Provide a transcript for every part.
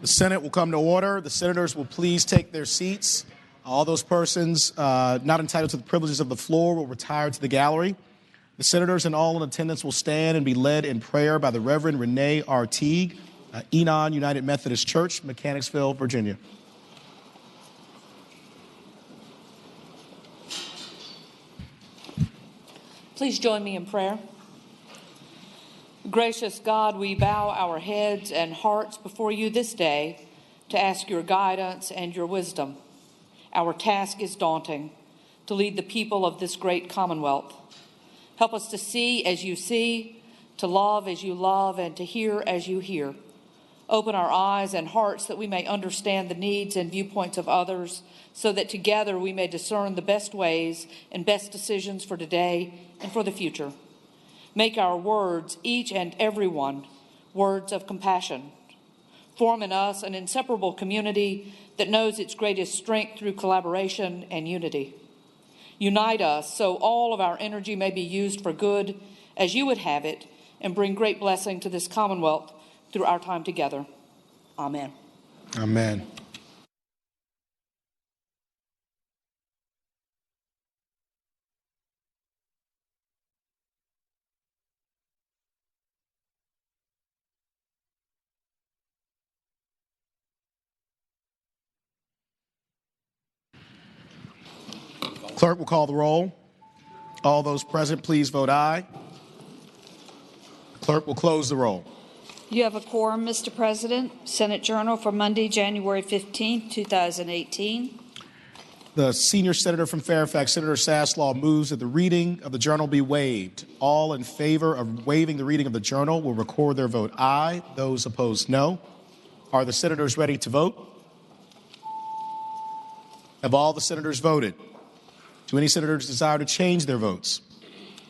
The Senate will come to order. The senators will please take their seats. All those persons not entitled to the privileges of the floor will retire to the gallery. The senators and all in attendance will stand and be led in prayer by the Reverend Renee R. Teague, Enon United Methodist Church, Mechanicsville, Virginia. Please join me in prayer. Gracious God, we bow our heads and hearts before you this day to ask your guidance and your wisdom. Our task is daunting, to lead the people of this great commonwealth. Help us to see as you see, to love as you love, and to hear as you hear. Open our eyes and hearts that we may understand the needs and viewpoints of others, so that together we may discern the best ways and best decisions for today and for the future. Make our words, each and every one, words of compassion. Form in us an inseparable community that knows its greatest strength through collaboration and unity. Unite us so all of our energy may be used for good as you would have it, and bring great blessing to this commonwealth through our time together. Amen. Amen. Clerk will call the roll. All those present, please vote aye. Clerk will close the roll. You have a quorum, Mr. President. Senate Journal for Monday, January 15, 2018. The senior senator from Fairfax, Senator Saslaw, moves that the reading of the journal be waived. All in favor of waiving the reading of the journal will record their vote aye. Those opposed, no. Are the senators ready to vote? Have all the senators voted? Do any senators desire to change their votes?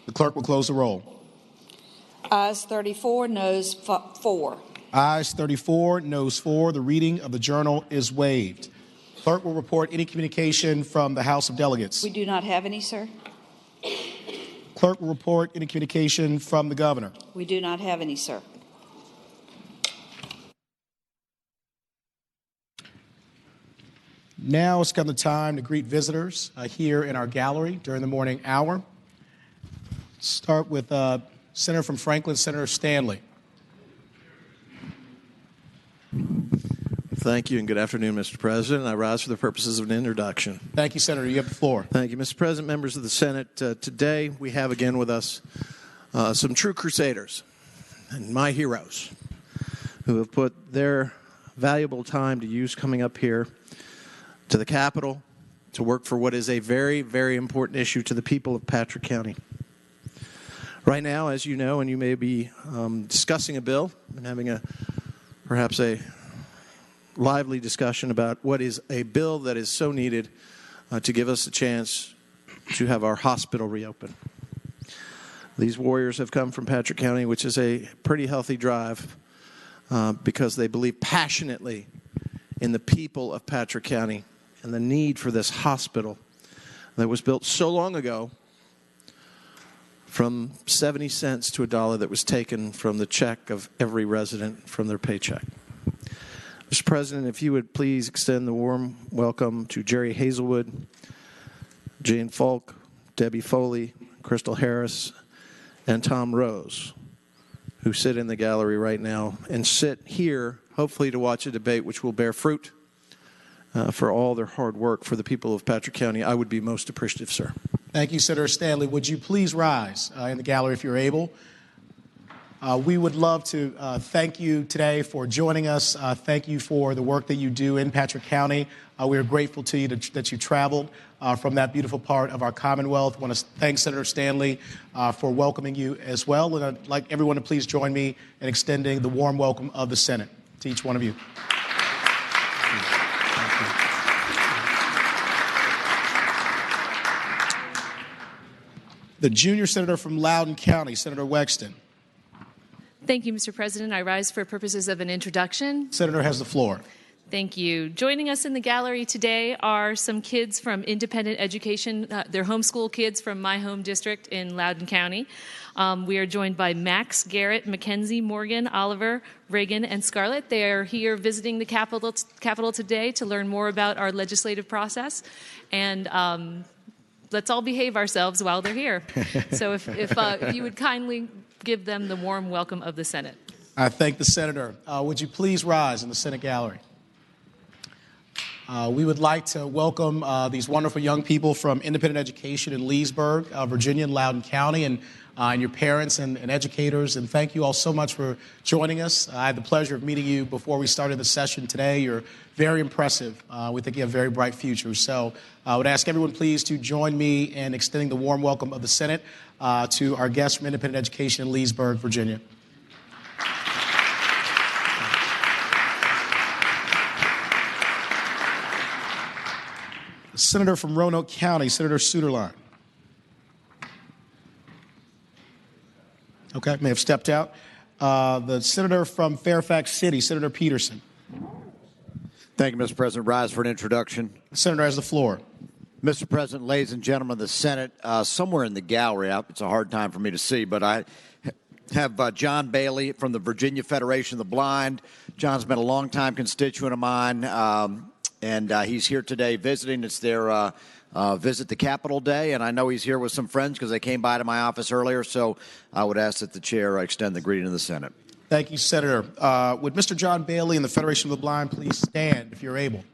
The clerk will close the roll. Ayes 34, noes 4. Ayes 34, noes 4. The reading of the journal is waived. Clerk will report any communication from the House of Delegates. We do not have any, sir. Clerk will report any communication from the governor. We do not have any, sir. Now it's come the time to greet visitors here in our gallery during the morning hour. Start with Senator from Franklin, Senator Stanley. Thank you, and good afternoon, Mr. President. I rise for the purposes of an introduction. Thank you, Senator. You have the floor. Thank you, Mr. President, members of the Senate. Today we have again with us some true crusaders and my heroes who have put their valuable time to use coming up here to the Capitol to work for what is a very, very important issue to the people of Patrick County. Right now, as you know, and you may be discussing a bill and having perhaps a lively discussion about what is a bill that is so needed to give us a chance to have our hospital reopen. These warriors have come from Patrick County, which is a pretty healthy drive because they believe passionately in the people of Patrick County and the need for this hospital that was built so long ago from 70 cents to $1 that was taken from the check of every resident from their paycheck. Mr. President, if you would please extend the warm welcome to Jerry Hazelwood, Jane Falk, Debbie Foley, Crystal Harris, and Tom Rose, who sit in the gallery right now and sit here, hopefully to watch a debate which will bear fruit for all their hard work for the people of Patrick County. I would be most appreciative, sir. Thank you, Senator Stanley. Would you please rise in the gallery if you're able? We would love to thank you today for joining us. Thank you for the work that you do in Patrick County. We are grateful to you that you traveled from that beautiful part of our Commonwealth. I want to thank Senator Stanley for welcoming you as well. And I'd like everyone to please join me in extending the warm welcome of the Senate to each one of you. The junior senator from Loudoun County, Senator Wexton. Thank you, Mr. President. I rise for purposes of an introduction. Senator has the floor. Thank you. Joining us in the gallery today are some kids from independent education. They're homeschool kids from my home district in Loudoun County. We are joined by Max, Garrett, Mackenzie, Morgan, Oliver, Reagan, and Scarlett. They are here visiting the Capitol today to learn more about our legislative process. And let's all behave ourselves while they're here. So if you would kindly give them the warm welcome of the Senate. I thank the Senator. Would you please rise in the Senate gallery? We would like to welcome these wonderful young people from independent education in Leesburg, Virginia, and Loudoun County, and your parents and educators. And thank you all so much for joining us. I had the pleasure of meeting you before we started the session today. You're very impressive. We think you have a very bright future. So I would ask everyone please to join me in extending the warm welcome of the Senate to our guests from independent education in Leesburg, Virginia. Senator from Roanoke County, Senator Suderline. Okay, may have stepped out. The senator from Fairfax City, Senator Peterson. Thank you, Mr. President. Rise for an introduction. The senator has the floor. Mr. President, ladies and gentlemen of the Senate, somewhere in the gallery, it's a hard time for me to see, but I have John Bailey from the Virginia Federation of the Blind. John's been a longtime constituent of mine, and he's here today visiting. It's their visit the Capitol Day, and I know he's here with some friends because they came by to my office earlier, so I would ask that the chair extend the greeting to the Senate. Thank you, Senator. Would Mr. John Bailey and the Federation of the Blind please stand if you're able?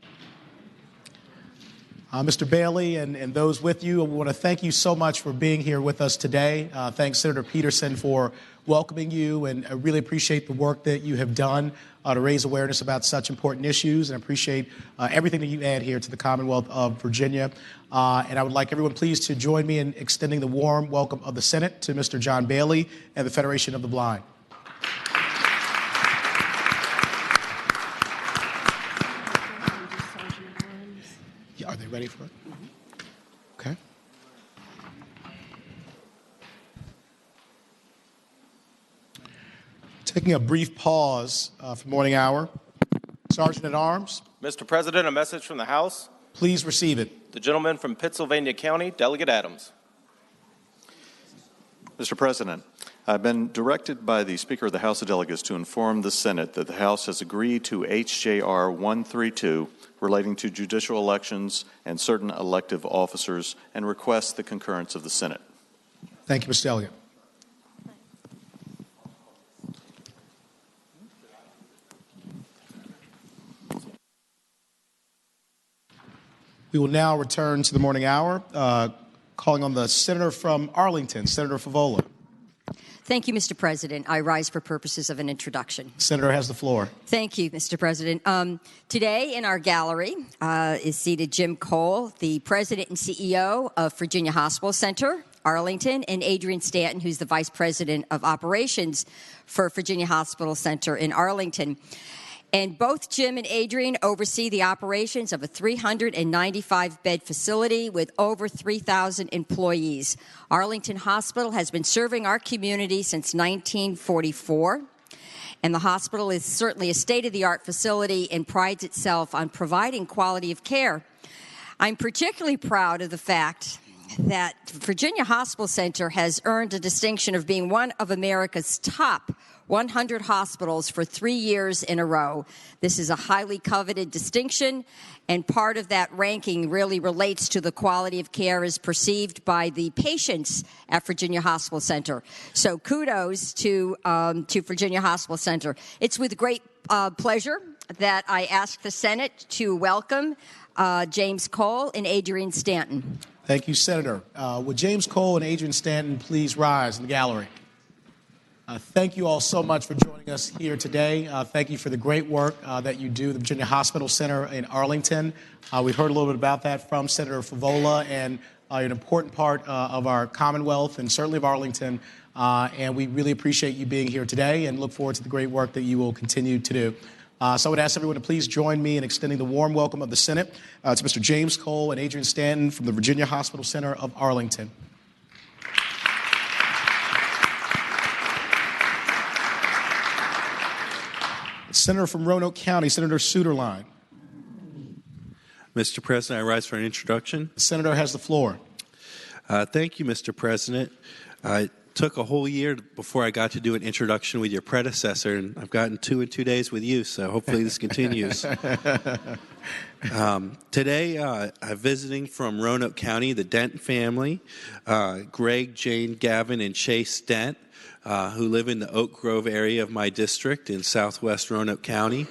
Mr. Bailey and those with you, I want to thank you so much for being here with us today. Thanks, Senator Peterson, for welcoming you, and I really appreciate the work that you have done to raise awareness about such important issues, and I appreciate everything that you add here to the Commonwealth of Virginia. And I would like everyone please to join me in extending the warm welcome of the Senate to Mr. John Bailey and the Federation of the Blind. Are they ready for it? Okay. Taking a brief pause for morning hour. Sergeant at Arms. Mr. President, a message from the House. Please receive it. The gentleman from Pittsylvania County, Delegate Adams. Mr. President, I've been directed by the Speaker of the House of Delegates to inform the Senate that the House has agreed to H.J.R. 132 relating to judicial elections and certain elective officers and requests the concurrence of the Senate. Thank you, Mr. Delegate. We will now return to the morning hour, calling on the senator from Arlington, Senator Favola. Thank you, Mr. President. I rise for purposes of an introduction. The senator has the floor. Thank you, Mr. President. Today in our gallery is seated Jim Cole, the president and CEO of Virginia Hospital Center, Arlington, and Adrian Stanton, who's the vice president of operations for Virginia Hospital Center in Arlington. And both Jim and Adrian oversee the operations of a 395-bed facility with over 3,000 employees. Arlington Hospital has been serving our community since 1944. And the hospital is certainly a state-of-the-art facility and prides itself on providing quality of care. I'm particularly proud of the fact that Virginia Hospital Center has earned a distinction of being one of America's top 100 hospitals for 3 years in a row. This is a highly coveted distinction, and part of that ranking really relates to the quality of care as perceived by the patients at Virginia Hospital Center. So kudos to Virginia Hospital Center. It's with great pleasure that I ask the Senate to welcome James Cole and Adrian Stanton. Thank you, Senator. Would James Cole and Adrian Stanton please rise in the gallery? Thank you all so much for joining us here today. Thank you for the great work that you do at the Virginia Hospital Center in Arlington. We've heard a little bit about that from Senator Favola, and an important part of our Commonwealth and certainly of Arlington. And we really appreciate you being here today and look forward to the great work that you will continue to do. So I would ask everyone to please join me in extending the warm welcome of the Senate to Mr. James Cole and Adrian Stanton from the Virginia Hospital Center of Arlington. Senator from Roanoke County, Senator Suderline. Mr. President, I rise for an introduction. The senator has the floor. Thank you, Mr. President. It took a whole year before I got to do an introduction with your predecessor, and I've gotten 2 in 2 days with you, so hopefully this continues. Today, I'm visiting from Roanoke County, the Dent family, Greg, Jane, Gavin, and Chase Dent, who live in the Oak Grove area of my district in southwest Roanoke County.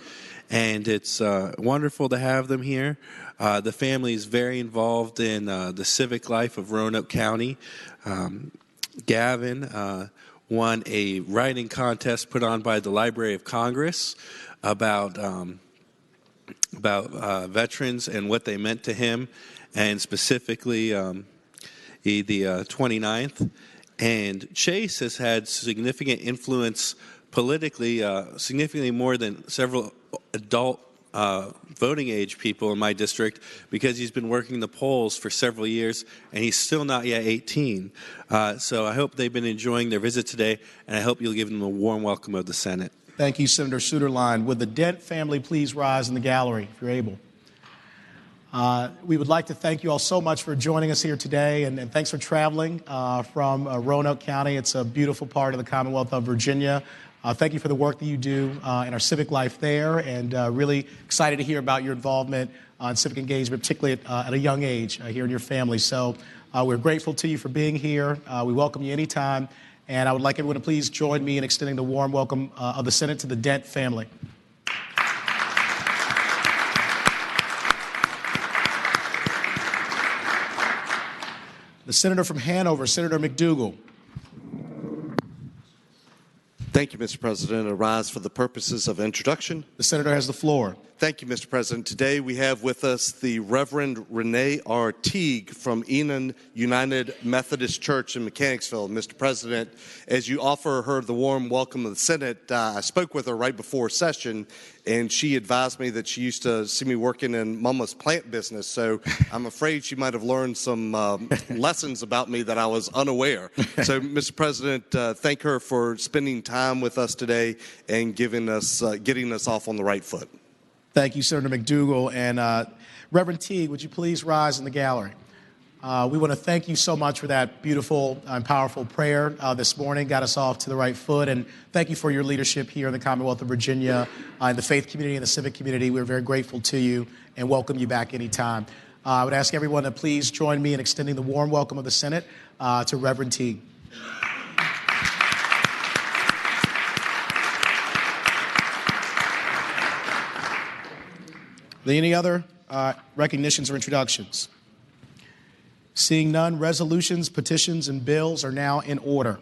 And it's wonderful to have them here. The family is very involved in the civic life of Roanoke County. Gavin won a writing contest put on by the Library of Congress about veterans and what they meant to him, and specifically the 29th. And Chase has had significant influence politically, significantly more than several adult voting age people in my district, because he's been working the polls for several years and he's still not yet 18. So I hope they've been enjoying their visit today, and I hope you'll give them a warm welcome of the Senate. Thank you, Senator Suderline. Would the Dent family please rise in the gallery if you're able? We would like to thank you all so much for joining us here today, and thanks for traveling from Roanoke County. It's a beautiful part of the Commonwealth of Virginia. Thank you for the work that you do in our civic life there, and really excited to hear about your involvement in civic engagement, particularly at a young age here in your family. So we're grateful to you for being here. We welcome you anytime, and I would like everyone to please join me in extending the warm welcome of the Senate to the Dent family. The senator from Hanover, Senator McDougal. Thank you, Mr. President. I rise for the purposes of introduction. The senator has the floor. Thank you, Mr. President. Today we have with us the Reverend Renee R. Teague from Enon United Methodist Church in Mechanicsville. Mr. President, as you offer her the warm welcome of the Senate, I spoke with her right before session, and she advised me that she used to see me working in Mama's plant business. So I'm afraid she might have learned some lessons about me that I was unaware. So, Mr. President, thank her for spending time with us today and getting us off on the right foot. Thank you, Senator McDougal. And Reverend Teague, would you please rise in the gallery? We want to thank you so much for that beautiful and powerful prayer this morning. Got us off to the right foot. And thank you for your leadership here in the Commonwealth of Virginia, in the faith community and the civic community. We're very grateful to you and welcome you back anytime. I would ask everyone to please join me in extending the warm welcome of the Senate to Reverend Teague. Are there any other recognitions or introductions? Seeing none, resolutions, petitions, and bills are now in order.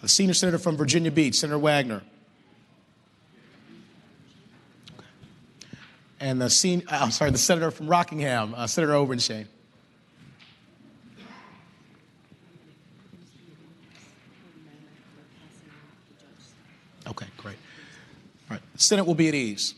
The senior senator from Virginia Beach, Senator Wagner. And the senator from Rockingham, Senator Oberenshain. Okay, great. All right, the Senate will be at ease.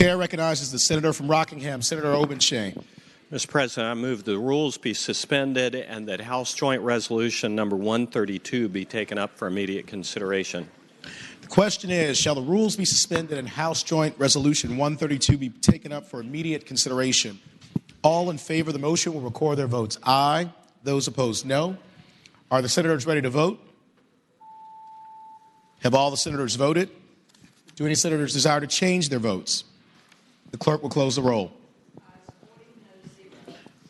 Chair recognizes the senator from Rockingham, Senator Obenshain. Mr. President, I move the rules be suspended and that House Joint Resolution number 132 be taken up for immediate consideration. The question is, shall the rules be suspended and House Joint Resolution 132 be taken up for immediate consideration? All in favor of the motion will record their votes aye. Those opposed, no. Are the senators ready to vote? Have all the senators voted? Do any senators desire to change their votes? The clerk will close the roll.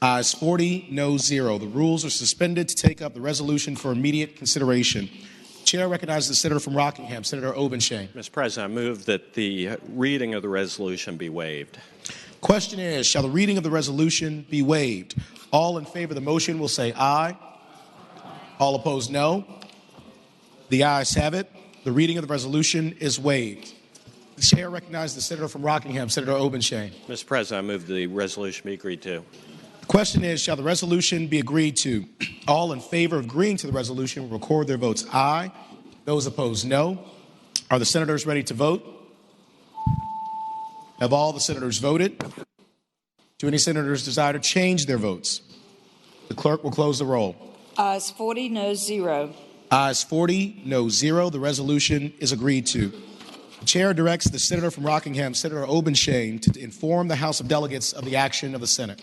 Ayes 40, no 0. The rules are suspended to take up the resolution for immediate consideration. Chair recognizes the senator from Rockingham, Senator Obenshain. Mr. President, I move that the reading of the resolution be waived. Question is, shall the reading of the resolution be waived? All in favor of the motion will say aye. All opposed, no. The ayes have it. The reading of the resolution is waived. The chair recognizes the senator from Rockingham, Senator Obenshain. Mr. President, I move the resolution be agreed to. The question is, shall the resolution be agreed to? All in favor of agreeing to the resolution will record their votes aye. Those opposed, no. Are the senators ready to vote? Have all the senators voted? Do any senators desire to change their votes? The clerk will close the roll. Ayes 40, no 0. Ayes 40, no 0. The resolution is agreed to. The chair directs the senator from Rockingham, Senator Obenshain, to inform the House of Delegates of the action of the Senate.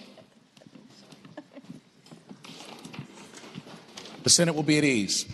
The Senate will be at ease.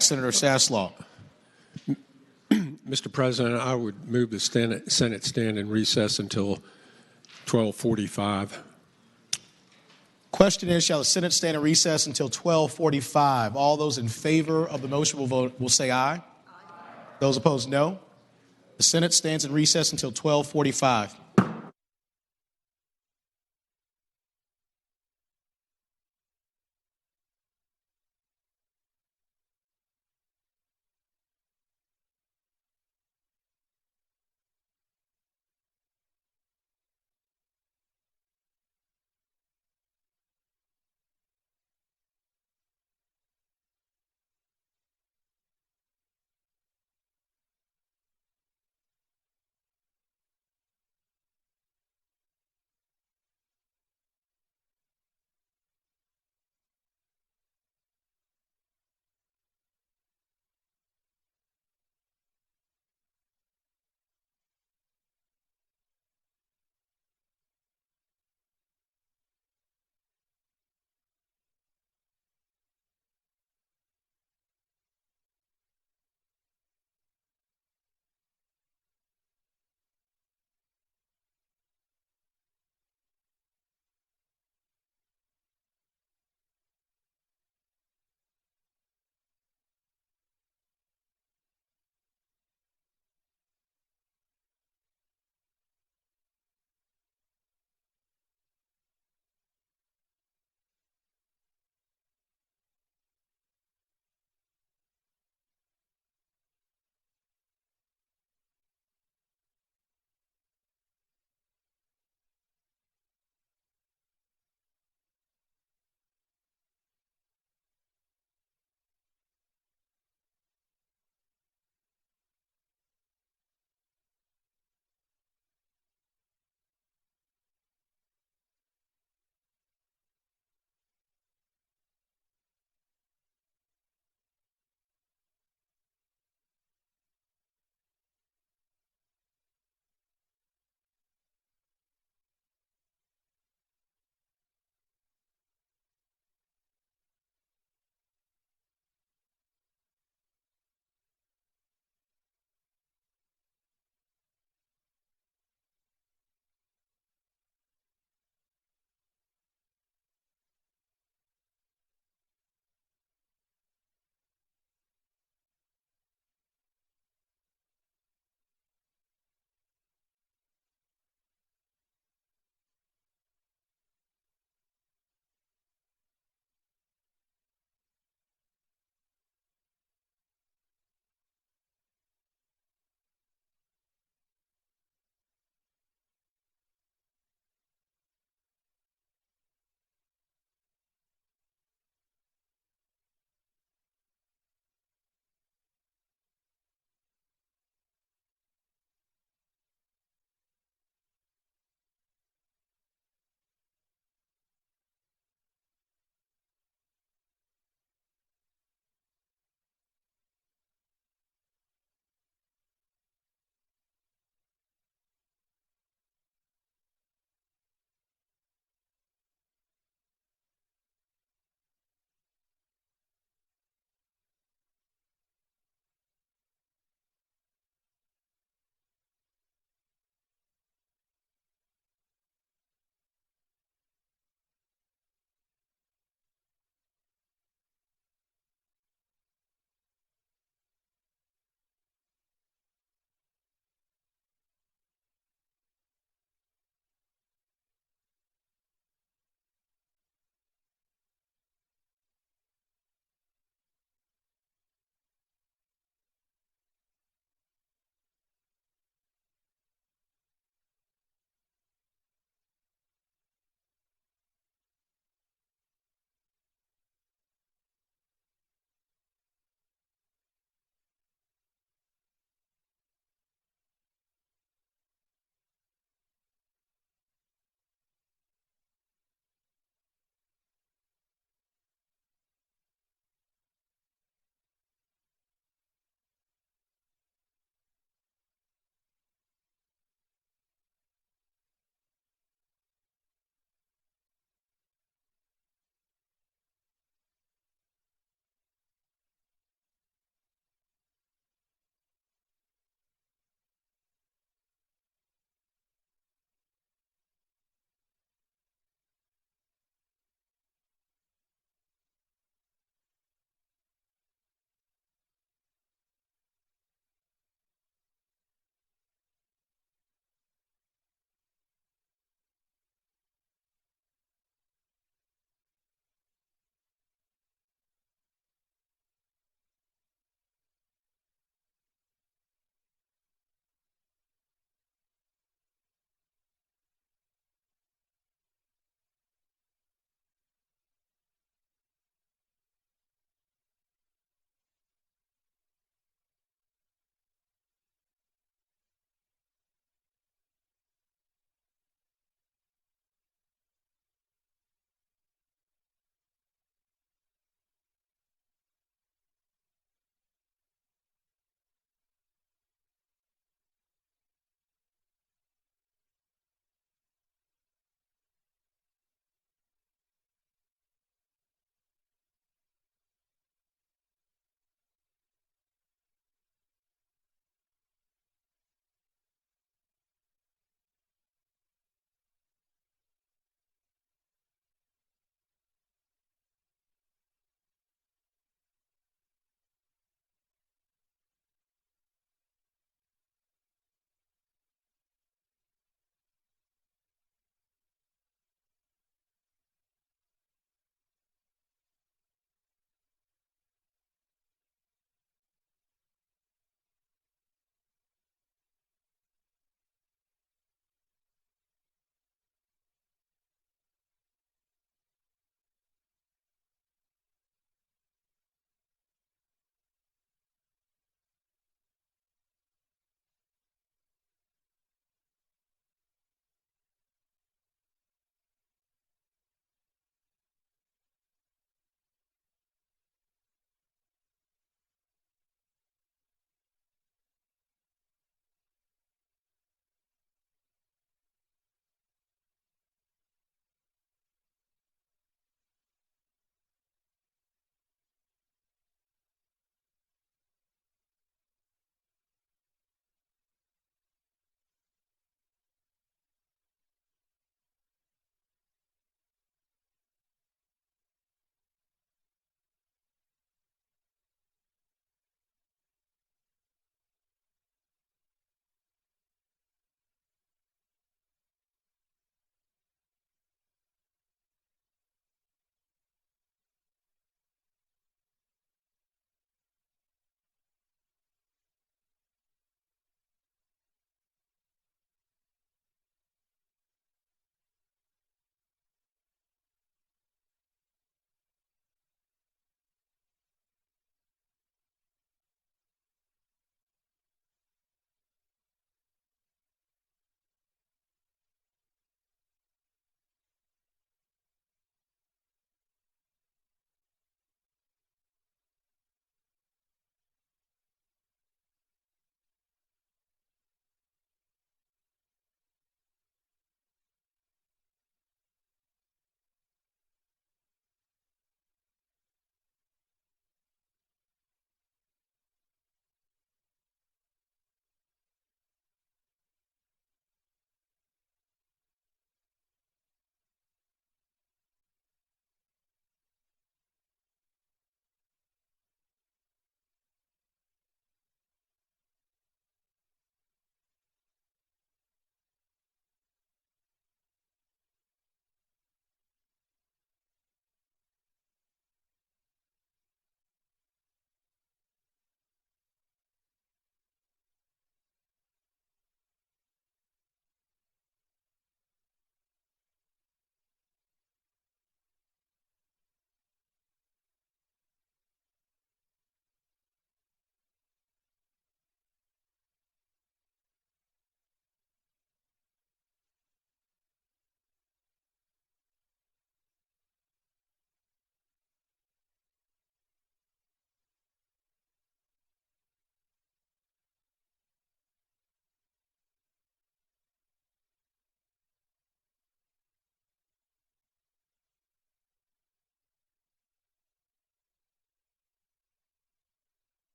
Senator Saslaw. Mr. President, I would move the Senate stand in recess until 12:45. Question is, shall the Senate stand in recess until 12:45? All those in favor of the motion will say aye. Aye. Those opposed, no. The Senate stands in recess until 12:45.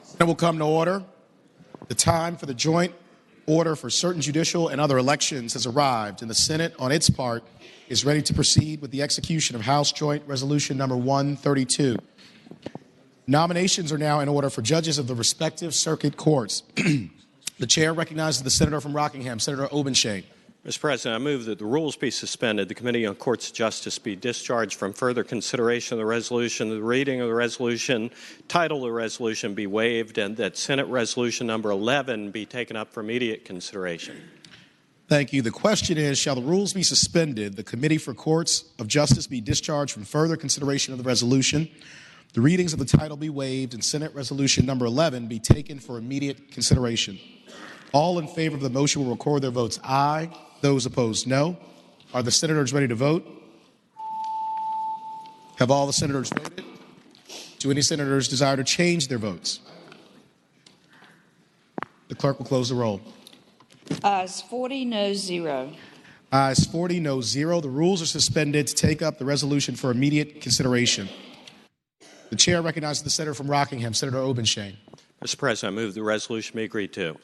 Senate will come to order. The time for the joint order for certain judicial and other elections has arrived, and the Senate, on its part, is ready to proceed with the execution of House Joint Resolution number 132. Nominations are now in order for judges of the respective circuit courts. The chair recognizes the senator from Rockingham, Senator Obenshain. Mr. President, I move that the rules be suspended, the Committee on Courts of Justice be discharged from further consideration of the resolution, the reading of the resolution, title of the resolution be waived, and that Senate Resolution number 11 be taken up for immediate consideration. Thank you. The question is, shall the rules be suspended, the Committee for Courts of Justice be discharged from further consideration of the resolution, the readings of the title be waived, and Senate Resolution number 11 be taken for immediate consideration? All in favor of the motion will record their votes aye. Those opposed, no. Are the senators ready to vote? Have all the senators voted? Do any senators desire to change their votes? The clerk will close the roll. Ayes 40, no 0. Ayes 40, no 0. The rules are suspended to take up the resolution for immediate consideration. The chair recognizes the senator from Rockingham, Senator Obenshain. Mr. President, I move the resolution be agreed to.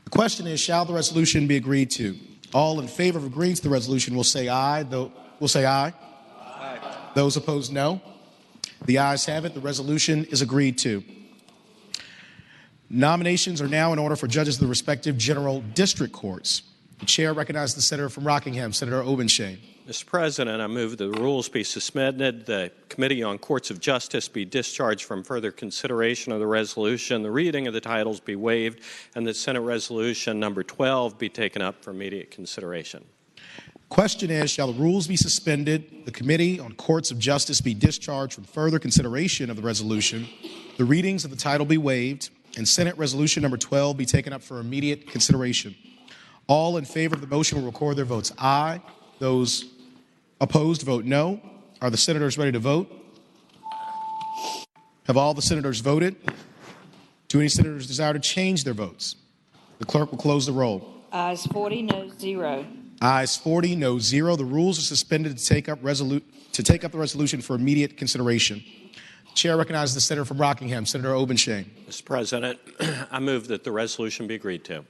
The question is, shall the resolution be agreed to? All in favor of agreeing to the resolution will say aye. Will say aye. Aye. Those opposed, no. The ayes have it. The resolution is agreed to. Nominations are now in order for judges of the respective general district courts. The chair recognizes the senator from Rockingham, Senator Obenshain. Mr. President, I move the rules be suspended, the Committee on Courts of Justice be discharged from further consideration of the resolution, the reading of the titles be waived, and that Senate Resolution number 12 be taken up for immediate consideration. Question is, shall the rules be suspended, the Committee on Courts of Justice be discharged from further consideration of the resolution, the readings of the title be waived, and Senate Resolution number 12 be taken up for immediate consideration? All in favor of the motion will record their votes aye. Those opposed vote no. Are the senators ready to vote? Have all the senators voted? Do any senators desire to change their votes? The clerk will close the roll. Ayes 40, no 0. Ayes 40, no 0. The rules are suspended to take up the resolution for immediate consideration. The chair recognizes the senator from Rockingham, Senator Obenshain. Mr. President, I move that the resolution be agreed to.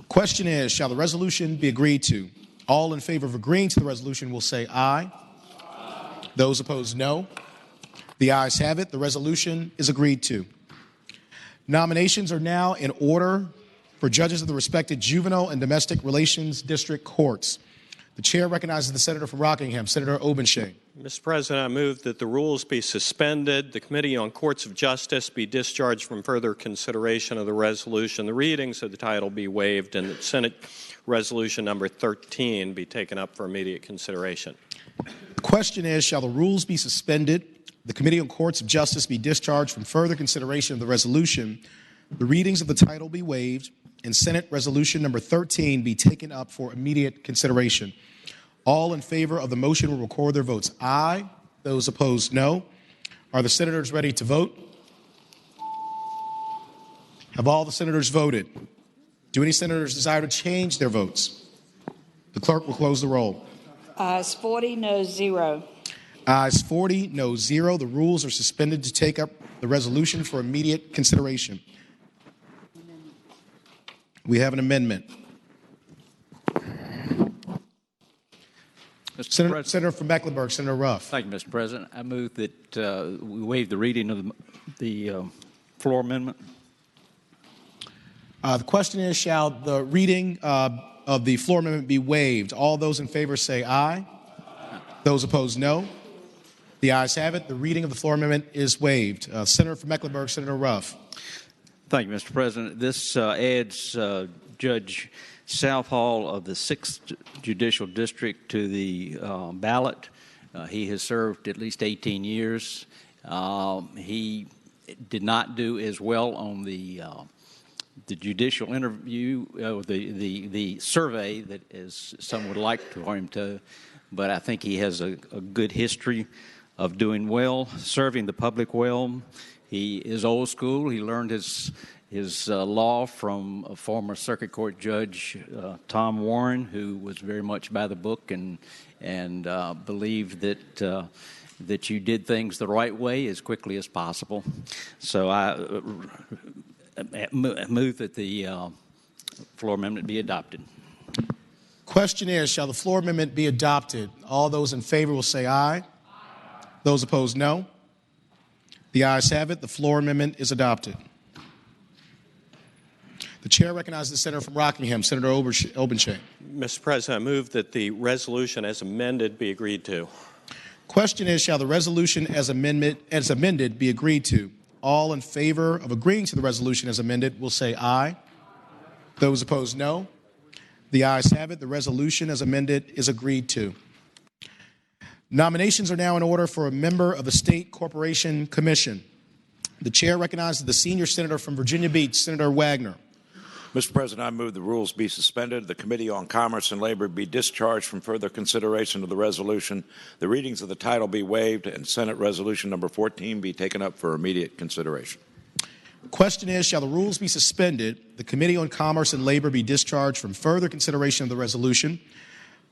Question is, shall the resolution be agreed to? All in favor of agreeing to the resolution will say aye. Aye. Those opposed, no. The ayes have it. The resolution is agreed to. Nominations are now in order for judges of the respective juvenile and domestic relations district courts. The chair recognizes the senator from Rockingham, Senator Obenshain. Mr. President, I move that the rules be suspended, the Committee on Courts of Justice be discharged from further consideration of the resolution, the readings of the title be waived, and that Senate Resolution number 13 be taken up for immediate consideration. The question is, shall the rules be suspended, the Committee on Courts of Justice be discharged from further consideration of the resolution, the readings of the title be waived, and Senate Resolution number 13 be taken up for immediate consideration? All in favor of the motion will record their votes aye. Those opposed, no. Are the senators ready to vote? Have all the senators voted? Do any senators desire to change their votes? The clerk will close the roll. Ayes 40, no 0. Ayes 40, no 0. The rules are suspended to take up the resolution for immediate consideration. We have an amendment. Senator from Mecklenburg, Senator Ruff. Thank you, Mr. President. I move that we waive the reading of the floor amendment. The question is, shall the reading of the floor amendment be waived? All those in favor say aye. Those opposed, no. The ayes have it. The reading of the floor amendment is waived. Senator from Mecklenburg, Senator Ruff. Thank you, Mr. President. This adds Judge Southall of the 6th Judicial District to the ballot. He has served at least 18 years. He did not do as well on the judicial interview, the survey that is some would like for him to, but I think he has a good history of doing well, serving the public well. He is old school. He learned his law from a former circuit court judge, Tom Warren, who was very much by the book and believed that you did things the right way as quickly as possible. So move that the floor amendment be adopted. Question is, shall the floor amendment be adopted? All those in favor will say aye. Those opposed, no. The ayes have it. The floor amendment is adopted. The chair recognizes the senator from Rockingham, Senator Obenshain. Mr. President, I move that the resolution as amended be agreed to. Question is, shall the resolution as amended be agreed to? All in favor of agreeing to the resolution as amended will say aye. Those opposed, no. The ayes have it. The resolution as amended is agreed to. Nominations are now in order for a member of the State Corporation Commission. The chair recognizes the senior senator from Virginia Beach, Senator Wagner. Mr. President, I move the rules be suspended, the Committee on Commerce and Labor be discharged from further consideration of the resolution, the readings of the title be waived, and Senate Resolution Number 14 be taken up for immediate consideration. The question is, shall the rules be suspended, the Committee on Commerce and Labor be discharged from further consideration of the resolution,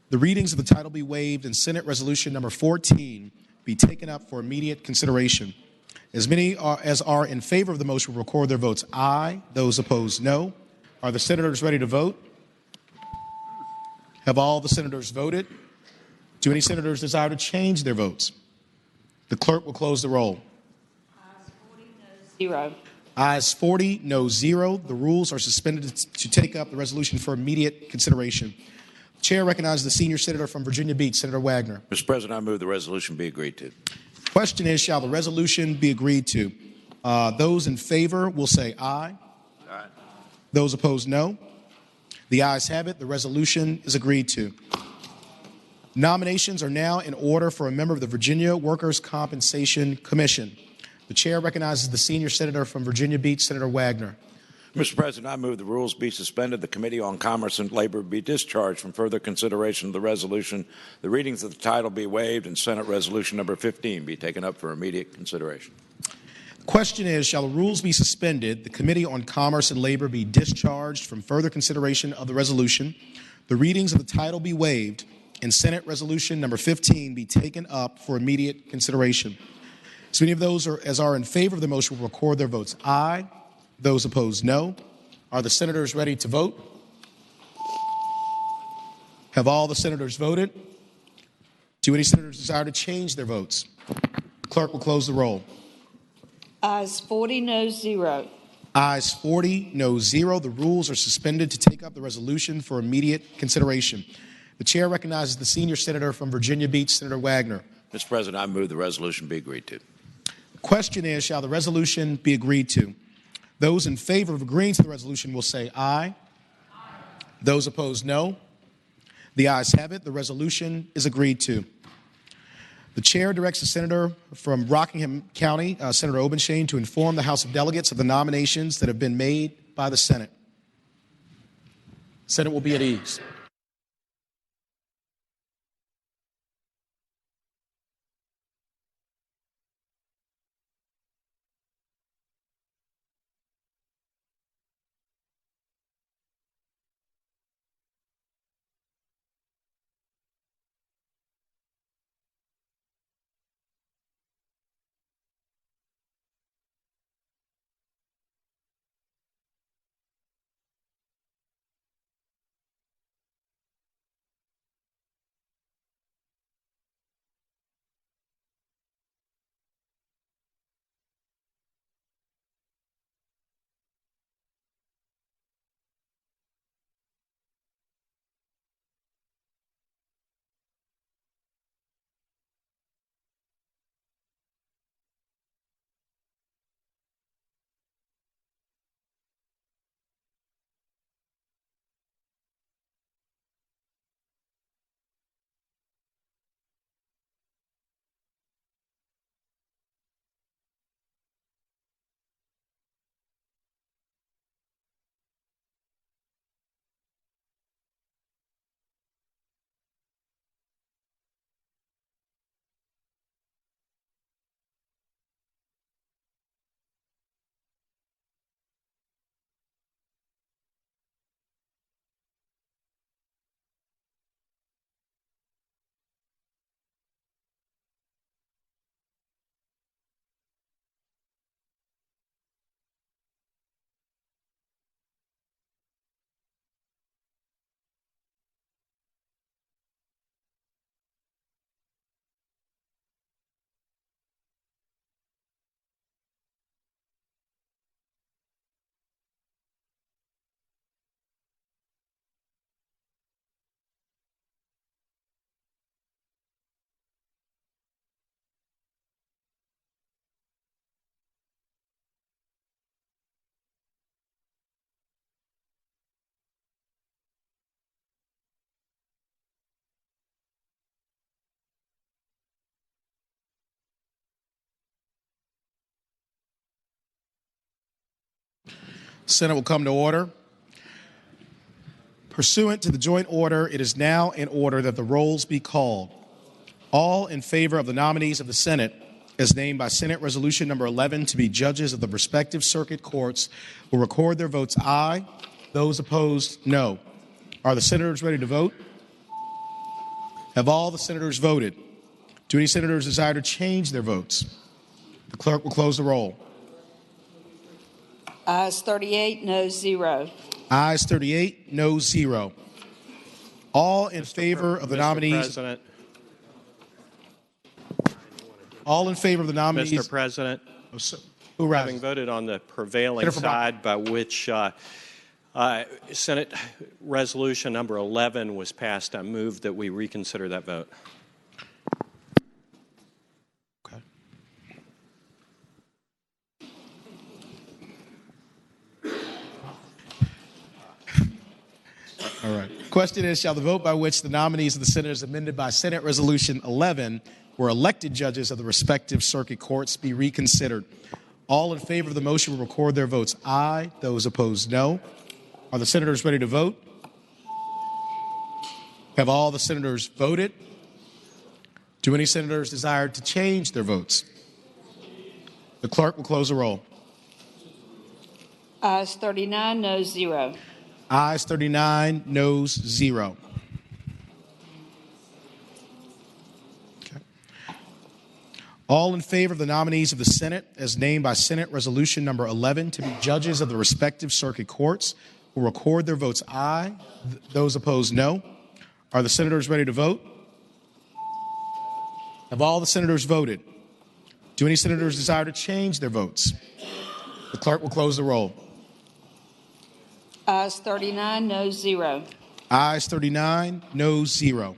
the readings of the title be waived, and Senate Resolution Number 14 be taken up for immediate consideration? As many as are in favor of the motion will record their votes aye. Those opposed, no. Are the senators ready to vote? Have all the senators voted? Do any senators desire to change their votes? The clerk will close the roll. Ayes 40, no 0. The rules are suspended to take up the resolution for immediate consideration. The chair recognizes the senior senator from Virginia Beach, Senator Wagner. Mr. President, I move the resolution be agreed to. Question is, shall the resolution be agreed to? Those in favor will say aye. Aye. Those opposed, no. The ayes have it. The resolution is agreed to. Nominations are now in order for a member of the Virginia Workers' Compensation Commission. The chair recognizes the senior senator from Virginia Beach, Senator Wagner. Mr. President, I move the rules be suspended, the Committee on Commerce and Labor be discharged from further consideration of the resolution, the readings of the title be waived, and Senate Resolution Number 15 be taken up for immediate consideration. The question is, shall the rules be suspended, the Committee on Commerce and Labor be discharged from further consideration of the resolution, the readings of the title be waived, and Senate Resolution Number 15 be taken up for immediate consideration? As many of those as are in favor of the motion will record their votes aye. Those opposed, no. Are the senators ready to vote? Have all the senators voted? Do any senators desire to change their votes? The clerk will close the roll. Ayes 40, no 0. Ayes 40, no 0. The rules are suspended to take up the resolution for immediate consideration. The chair recognizes the senior senator from Virginia Beach, Senator Wagner. Mr. President, I move the resolution be agreed to. Question is, shall the resolution be agreed to? Those in favor of agreeing to the resolution will say aye. Aye. Those opposed, no. The ayes have it. The resolution is agreed to. The chair directs the senator from Rockingham County, Senator Obenshain, to inform the House of Delegates of the nominations that have been made by the Senate. The Senate will be at ease. Senate will come to order. Pursuant to the joint order, it is now in order that the rolls be called. All in favor of the nominees of the Senate, as named by Senate Resolution number 11 to be judges of the respective circuit courts, will record their votes aye. Those opposed, no. Are the senators ready to vote? Have all the senators voted? Do any senators desire to change their votes? The clerk will close the roll. Ayes 38, noes 0. Ayes 38, noes 0. All in favor of the nominees. President. All in favor of the nominees. Mr. President, who having voted on the prevailing side by which Senate Resolution number 11 was passed, I move that we reconsider that vote. Okay. All right. Question is, shall the vote by which the nominees of the Senate as amended by Senate Resolution 11 were elected judges of the respective circuit courts be reconsidered? All in favor of the motion will record their votes aye. Those opposed, no. Are the senators ready to vote? Have all the senators voted? Do any senators desire to change their votes? The clerk will close the roll. Ayes 39, noes 0. Ayes 39, noes 0. All in favor of the nominees of the Senate, as named by Senate Resolution number 11 to be judges of the respective circuit courts, will record their votes aye. Those opposed, no. Are the senators ready to vote? Have all the senators voted? Do any senators desire to change their votes? The clerk will close the roll. Ayes 39, noes 0. Ayes 39, noes 0.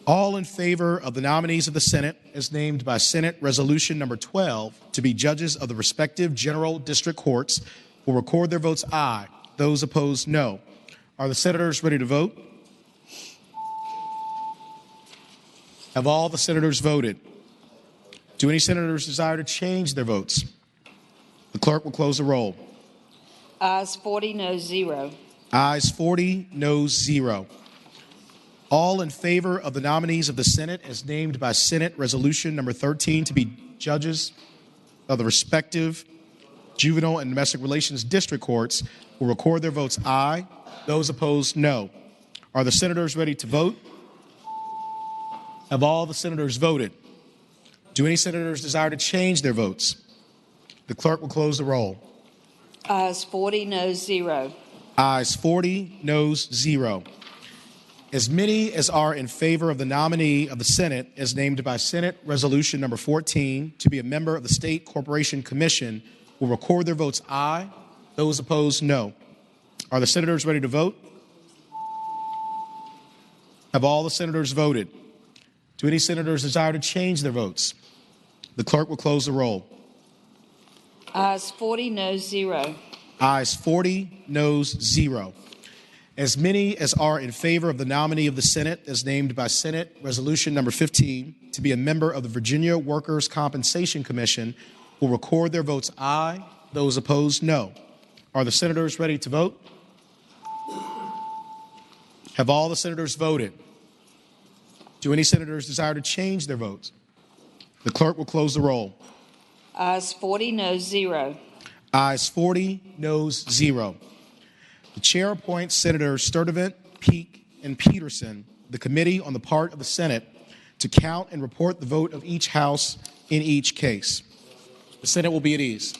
All in favor of the nominees of the Senate, as named by Senate Resolution number 12 to be judges of the respective general district courts, will record their votes aye. Those opposed, no. Are the senators ready to vote? Have all the senators voted? Do any senators desire to change their votes? The clerk will close the roll. Ayes 40, noes 0. Ayes 40, noes 0. All in favor of the nominees of the Senate as named by Senate Resolution number 13 to be judges of the respective juvenile and domestic relations district courts will record their votes aye. Those opposed, no. Are the senators ready to vote? Have all the senators voted? Do any senators desire to change their votes? The clerk will close the roll. Ayes 40, noes 0. Ayes 40, noes 0. As many as are in favor of the nominee of the Senate as named by Senate Resolution number 14 to be a member of the State Corporation Commission will record their votes aye. Those opposed, no. Are the senators ready to vote? Have all the senators voted? Do any senators desire to change their votes? The clerk will close the roll. Ayes 40, noes 0. Ayes 40, noes 0. As many as are in favor of the nominee of the Senate as named by Senate Resolution number 15 to be a member of the Virginia Workers' Compensation Commission will record their votes aye. Those opposed, no. Are the senators ready to vote? Have all the senators voted? Do any senators desire to change their votes? The clerk will close the roll. Ayes 40, noes 0. Ayes 40, noes 0. The chair appoints Senators Sturtevant, Peake, and Peterson, the committee on the part of the Senate, to count and report the vote of each House in each case. The Senate will be at ease.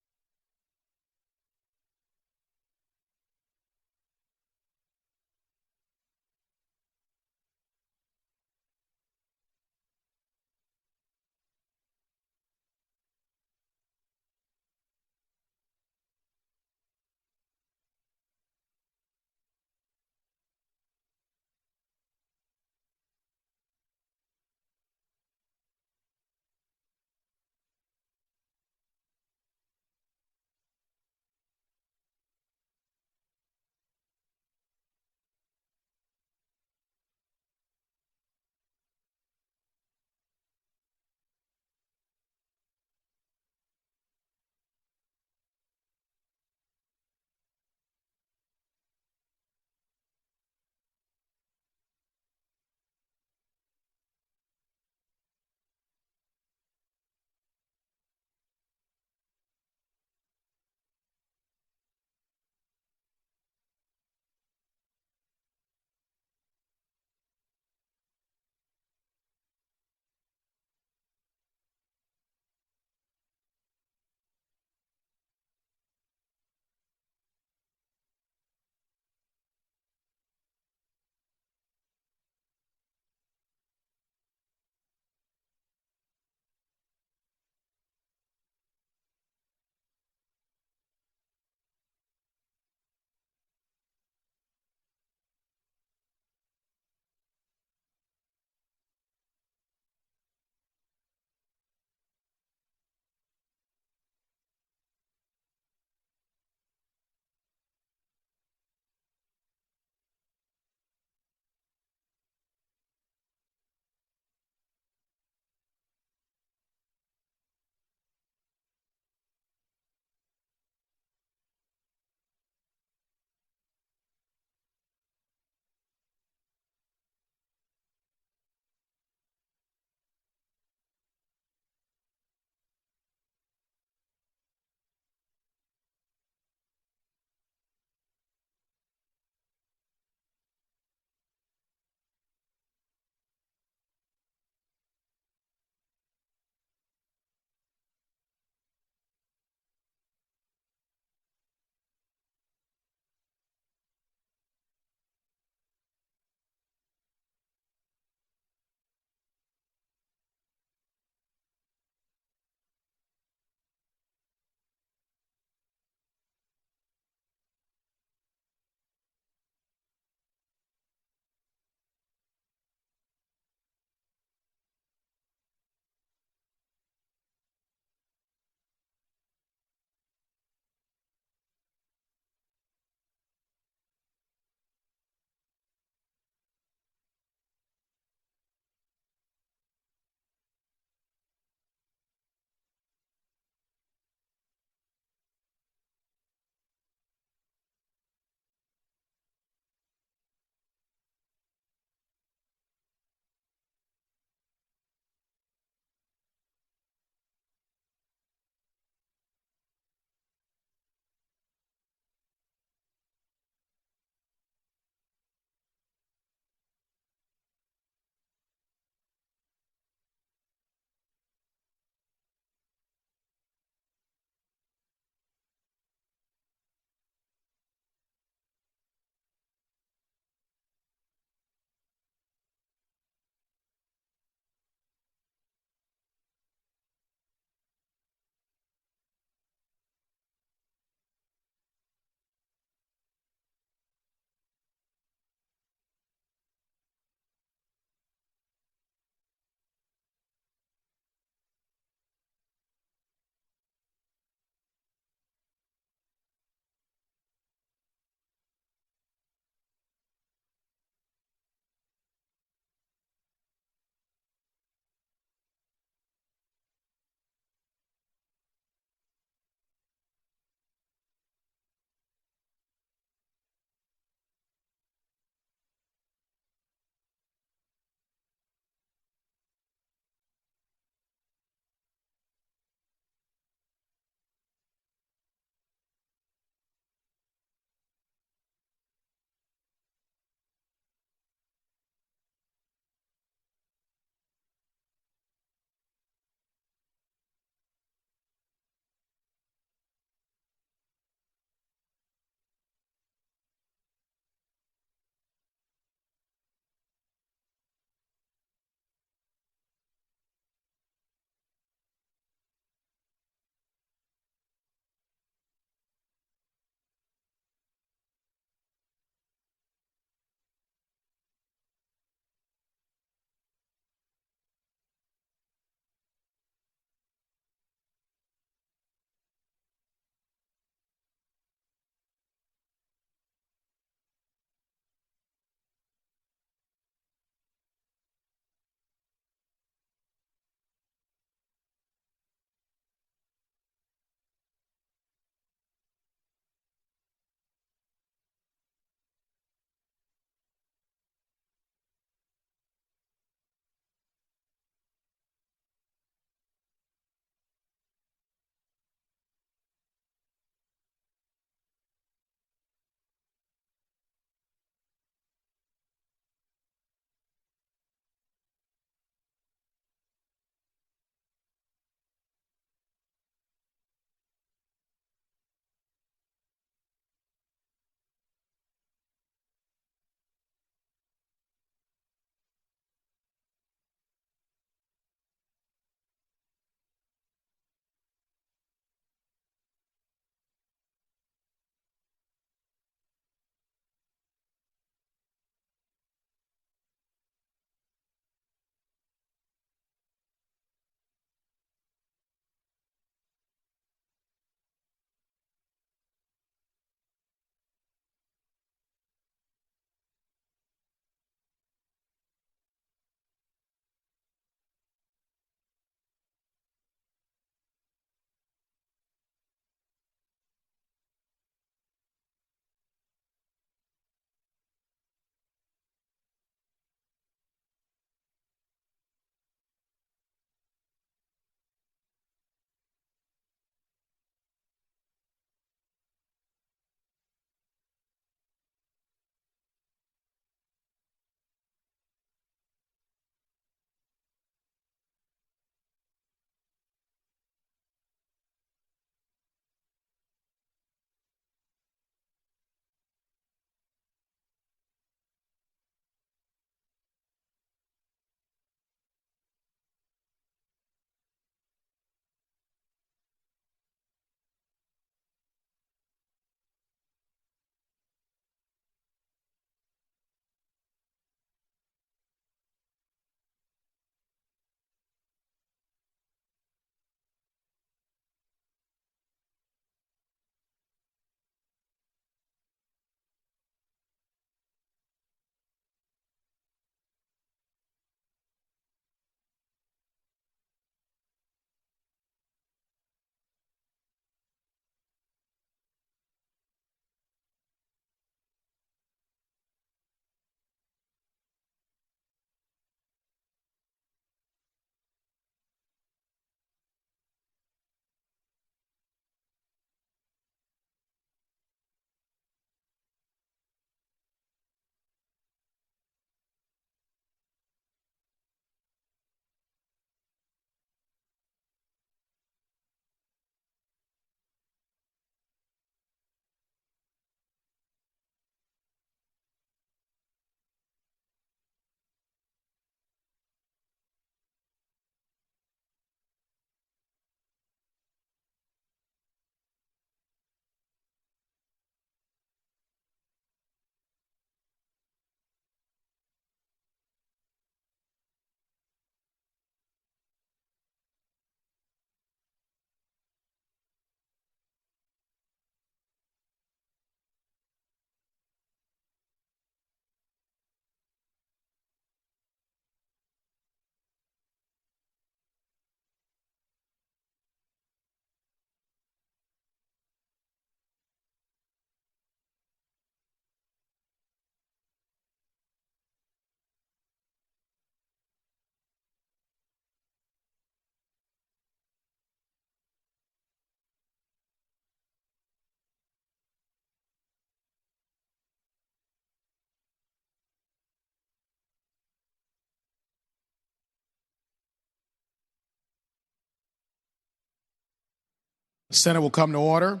The Senate will come to order.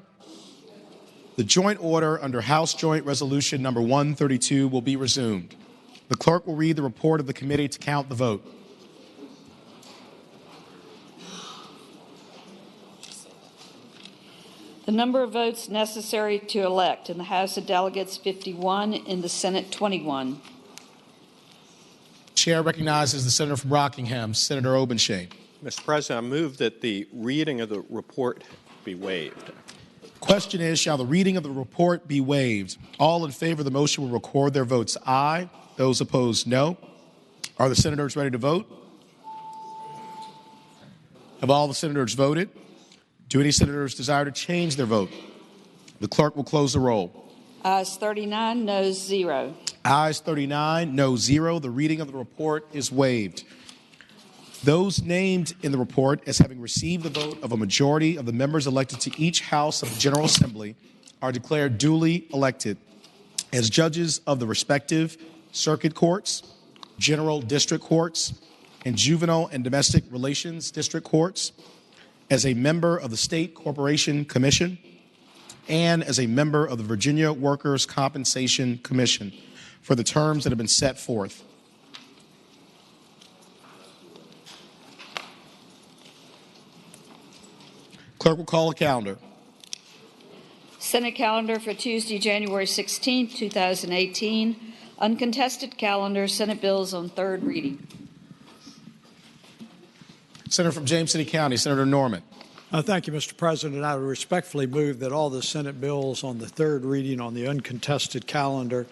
The joint order under House Joint Resolution number 132 will be resumed. The clerk will read the report of the committee to count the vote. The number of votes necessary to elect in the House of Delegates, 51, in the Senate, 21. Chair recognizes the senator from Rockingham, Senator Obenshain. Mr. President, I move that the reading of the report be waived. Question is, shall the reading of the report be waived? All in favor of the motion will record their votes aye. Those opposed, no. Are the senators ready to vote? Have all the senators voted? Do any senators desire to change their vote? The clerk will close the roll. Ayes 39, noes 0. Ayes 39, no 0. The reading of the report is waived. Those named in the report as having received the vote of a majority of the members elected to each House of the General Assembly are declared duly elected as judges of the respective circuit courts, general district courts, and juvenile and domestic relations district courts, as a member of the State Corporation Commission, and as a member of the Virginia Workers' Compensation Commission for the terms that have been set forth. Clerk will call a calendar. Senate calendar for Tuesday, January 16, 2018. Uncontested calendar, Senate bills on third reading. Senator from James City County, Senator Norman. Thank you, Mr. President. I would respectfully move that all the Senate bills on the third reading on the uncontested calendar,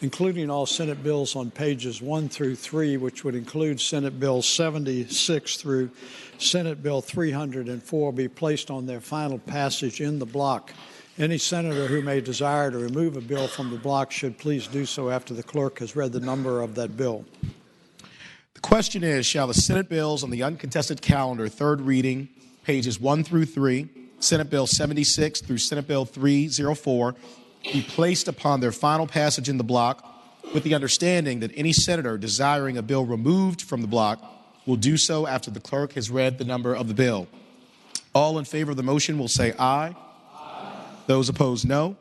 including all Senate bills on pages 1 through 3, which would include Senate Bill 76 through Senate Bill 304, be placed on their final passage in the block. Any senator who may desire to remove a bill from the block should please do so after the clerk has read the number of that bill. The question is, shall the Senate bills on the uncontested calendar, third reading, pages 1 through 3, Senate Bill 76 through Senate Bill 304, be placed upon their final passage in the block, with the understanding that any senator desiring a bill removed from the block will do so after the clerk has read the number of the bill. All in favor of the motion will say aye. Aye. Those opposed, no.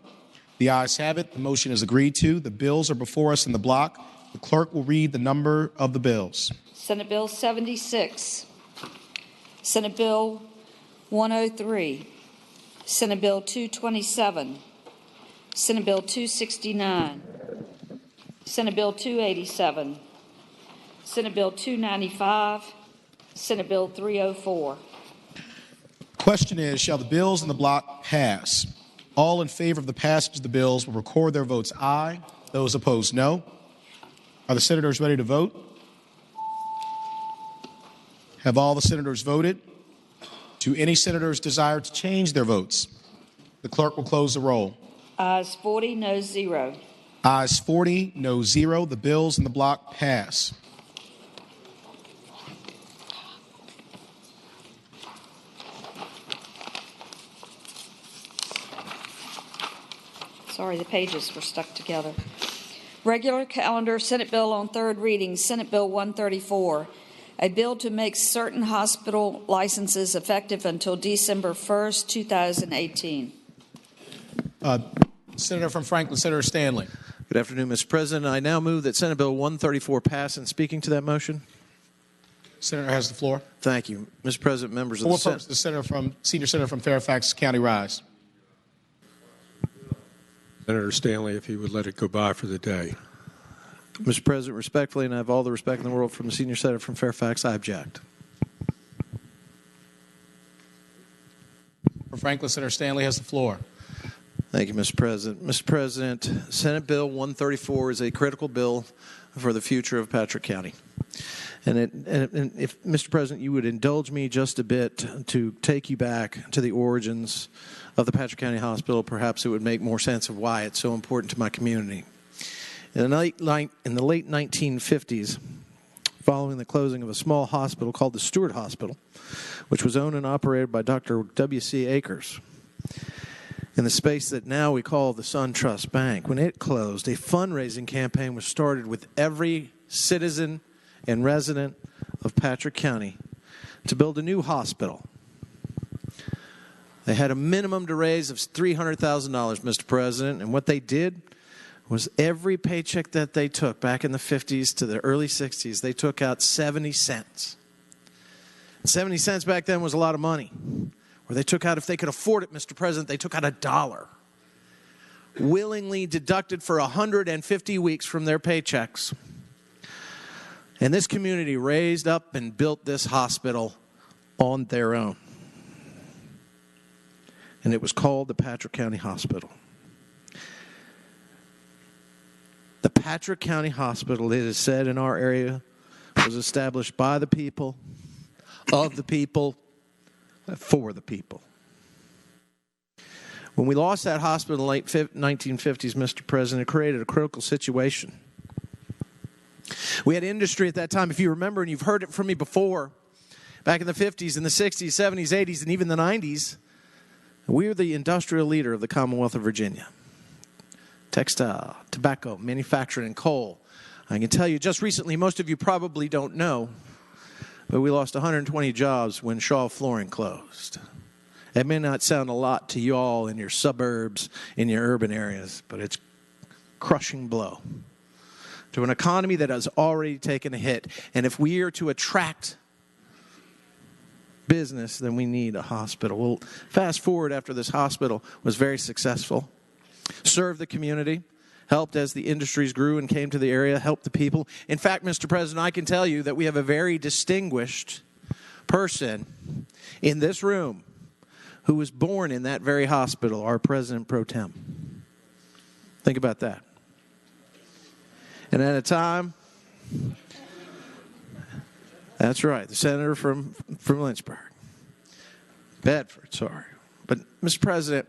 The ayes have it. The motion is agreed to. The bills are before us in the block. The clerk will read the number of the bills. Senate Bill 76, Senate Bill 103, Senate Bill 227, Senate Bill 269, Senate Bill 287, Senate Bill 295, Senate Bill 304. Question is, shall the bills in the block pass? All in favor of the passage of the bills will record their votes aye. Those opposed, no. Are the senators ready to vote? Have all the senators voted? Do any senators desire to change their votes? The clerk will close the roll. Ayes 40, noes 0. Ayes 40, no 0. The bills in the block pass. Sorry, the pages were stuck together. Regular calendar, Senate bill on third reading, Senate Bill 134, a bill to make certain hospital licenses effective until December 1st, 2018. Senator from Franklin, Senator Stanley. Good afternoon, Mr. President. I now move that Senate Bill 134 pass. And speaking to that motion, Senator has the floor. Thank you, Mr. President. Members of the Senate. The senior senator from Fairfax County rise. Senator Stanley, if he would let it go by for the day. Mr. President, respectfully, and I have all the respect in the world from the senior senator from Fairfax, I object. For Franklin, Senator Stanley has the floor. Thank you, Mr. President. Mr. President, Senate Bill 134 is a critical bill for the future of Patrick County. And if, Mr. President, you would indulge me just a bit to take you back to the origins of the Patrick County Hospital, perhaps it would make more sense of why it's so important to my community. In the late 1950s, following the closing of a small hospital called the Stewart Hospital, which was owned and operated by Dr. W.C. Akers, in the space that now we call the Sun Trust Bank, when it closed, a fundraising campaign was started with every citizen and resident of Patrick County to build a new hospital. They had a minimum to raise of $300,000, Mr. President, and what they did was every paycheck that they took back in the 50s to the early 60s, they took out 70 cents. 70 cents back then was a lot of money. Or they took out, if they could afford it, Mr. President, they took out $1. Willingly deducted for 150 weeks from their paychecks. And this community raised up and built this hospital on their own. And it was called the Patrick County Hospital. The Patrick County Hospital, it is said in our area, was established by the people, of the people, for the people. When we lost that hospital in the late 1950s, Mr. President, it created a critical situation. We had industry at that time, if you remember, and you've heard it from me before, back in the 50s and the 60s, 70s, 80s, and even the 90s, we were the industrial leader of the Commonwealth of Virginia. Textile, tobacco, manufacturing, and coal. I can tell you just recently, most of you probably don't know, but we lost 120 jobs when Shaw Flooring closed. It may not sound a lot to you all in your suburbs, in your urban areas, but it's a crushing blow to an economy that has already taken a hit. And if we are to attract business, then we need a hospital. Well, fast forward after this hospital was very successful, served the community, helped as the industries grew and came to the area, helped the people. In fact, Mr. President, I can tell you that we have a very distinguished person in this room who was born in that very hospital, our President Pro Tem. Think about that. And at a time, that's right, the senator from Lynchburg. Bedford, sorry. But, Mr. President,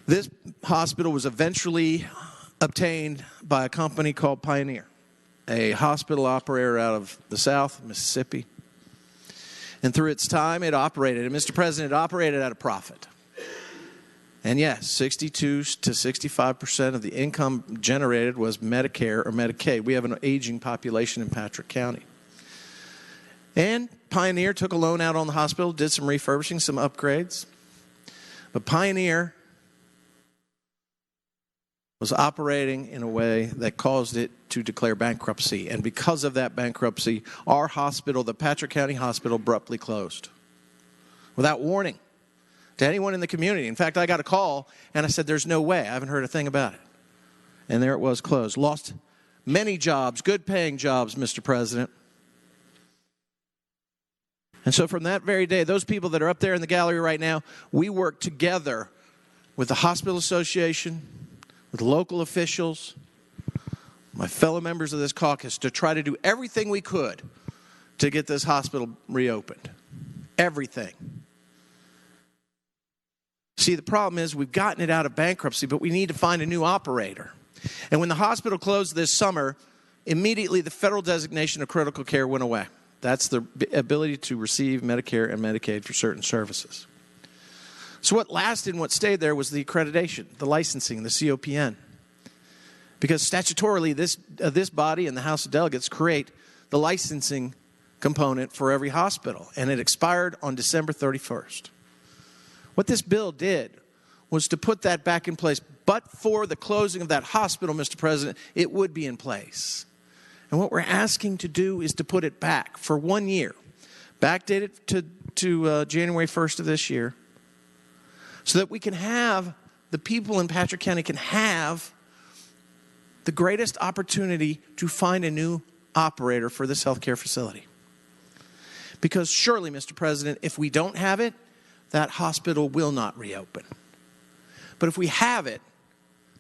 this hospital was eventually obtained by a company called Pioneer, a hospital operator out of the South, Mississippi. And through its time, it operated, and Mr. President, it operated at a profit. And yes, 62 to 65% of the income generated was Medicare or Medicaid. We have an aging population in Patrick County. And Pioneer took a loan out on the hospital, did some refurbishing, some upgrades. But Pioneer was operating in a way that caused it to declare bankruptcy. And because of that bankruptcy, our hospital, the Patrick County Hospital, abruptly closed without warning to anyone in the community. In fact, I got a call and I said, there's no way. I haven't heard a thing about it. And there it was, closed. Lost many jobs, good paying jobs, Mr. President. And so from that very day, those people that are up there in the gallery right now, we worked together with the Hospital Association, with local officials, my fellow members of this caucus, to try to do everything we could to get this hospital reopened. Everything. See, the problem is we've gotten it out of bankruptcy, but we need to find a new operator. And when the hospital closed this summer, immediately the federal designation of critical care went away. That's the ability to receive Medicare and Medicaid for certain services. So what lasted and what stayed there was the accreditation, the licensing, the COPN. Because statutorily, this body and the House of Delegates create the licensing component for every hospital. And it expired on December 31st. What this bill did was to put that back in place. But for the closing of that hospital, Mr. President, it would be in place. And what we're asking to do is to put it back for 1 year, backdate it to January 1st of this year, so that we can have, the people in Patrick County can have the greatest opportunity to find a new operator for this healthcare facility. Because surely, Mr. President, if we don't have it, that hospital will not reopen. But if we have it,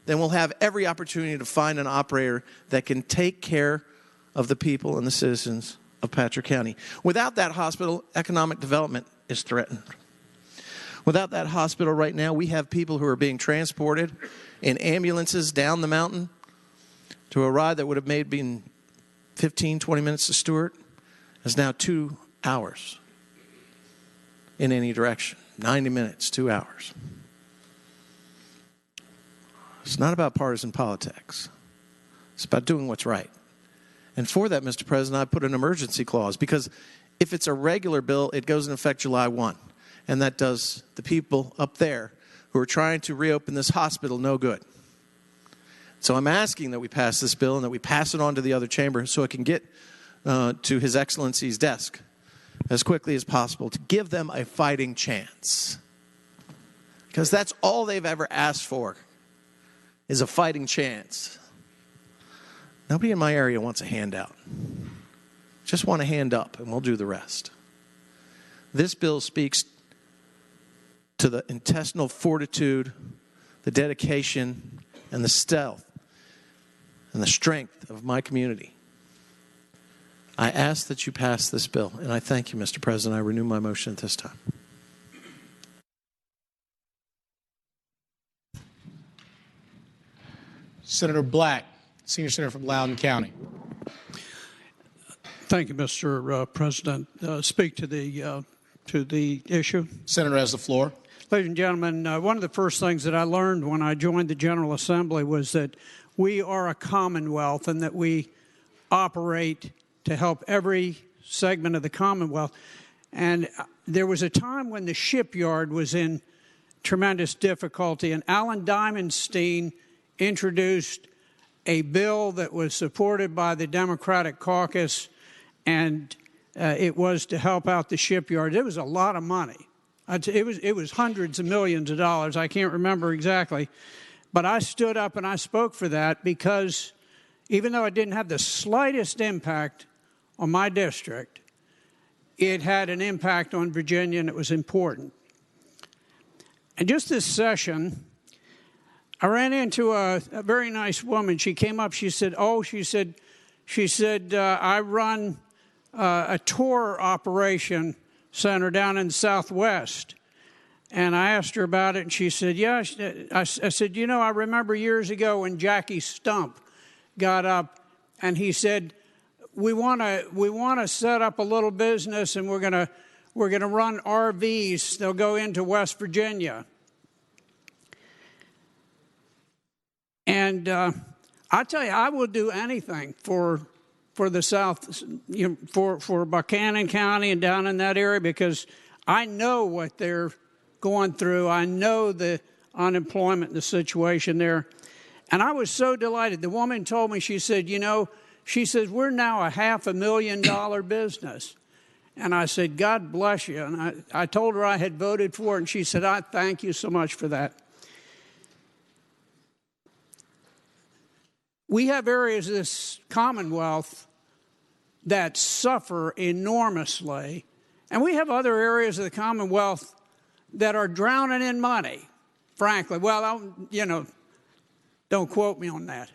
then we'll have every opportunity to find an operator that can take care of the people and the citizens of Patrick County. Without that hospital, economic development is threatened. Without that hospital right now, we have people who are being transported in ambulances down the mountain to a ride that would have been 15, 20 minutes to Stewart is now 2 hours in any direction. 90 minutes, 2 hours. It's not about partisan politics. It's about doing what's right. And for that, Mr. President, I put an emergency clause because if it's a regular bill, it goes in effect July 1. and that does the people up there who are trying to reopen this hospital no good. So I'm asking that we pass this bill and that we pass it on to the other chamber so it can get to His Excellency's desk as quickly as possible to give them a fighting chance. Because that's all they've ever asked for is a fighting chance. Nobody in my area wants a handout. Just want a hand up and we'll do the rest. This bill speaks to the intestinal fortitude, the dedication, and the stealth and the strength of my community. I ask that you pass this bill, and I thank you, Mr. President. I renew my motion at this time. Senator Black, Senior Senator from Loudoun County. Thank you, Mr. President. Speak to the issue. Senator has the floor. Ladies and gentlemen, one of the first things that I learned when I joined the General Assembly was that we are a commonwealth and that we operate to help every segment of the Commonwealth. And there was a time when the shipyard was in tremendous difficulty, and Alan Diamondstein introduced a bill that was supported by the Democratic caucus, and it was to help out the shipyard. It was a lot of money. It was hundreds of millions of dollars. I can't remember exactly. But I stood up and I spoke for that because even though it didn't have the slightest impact on my district, it had an impact on Virginia, and it was important. And just this session, I ran into a very nice woman. She came up, she said, I run a tour operation center down in the Southwest. And I asked her about it, and she said, yeah. I said, I remember years ago when Jackie Stump got up, and he said, we want to set up a little business, and we're gonna run RVs. They'll go into West Virginia. And I tell you, I will do anything for the South, for Buchanan County and down in that area, because I know what they're going through. I know the unemployment and the situation there. And I was so delighted. The woman told me, she said, we're now a $500,000 business. And I said, God bless you. And I told her I had voted for it, and she said, I thank you so much for that. We have areas of this Commonwealth that suffer enormously, and we have other areas of the Commonwealth that are drowning in money, frankly. Well, don't quote me on that.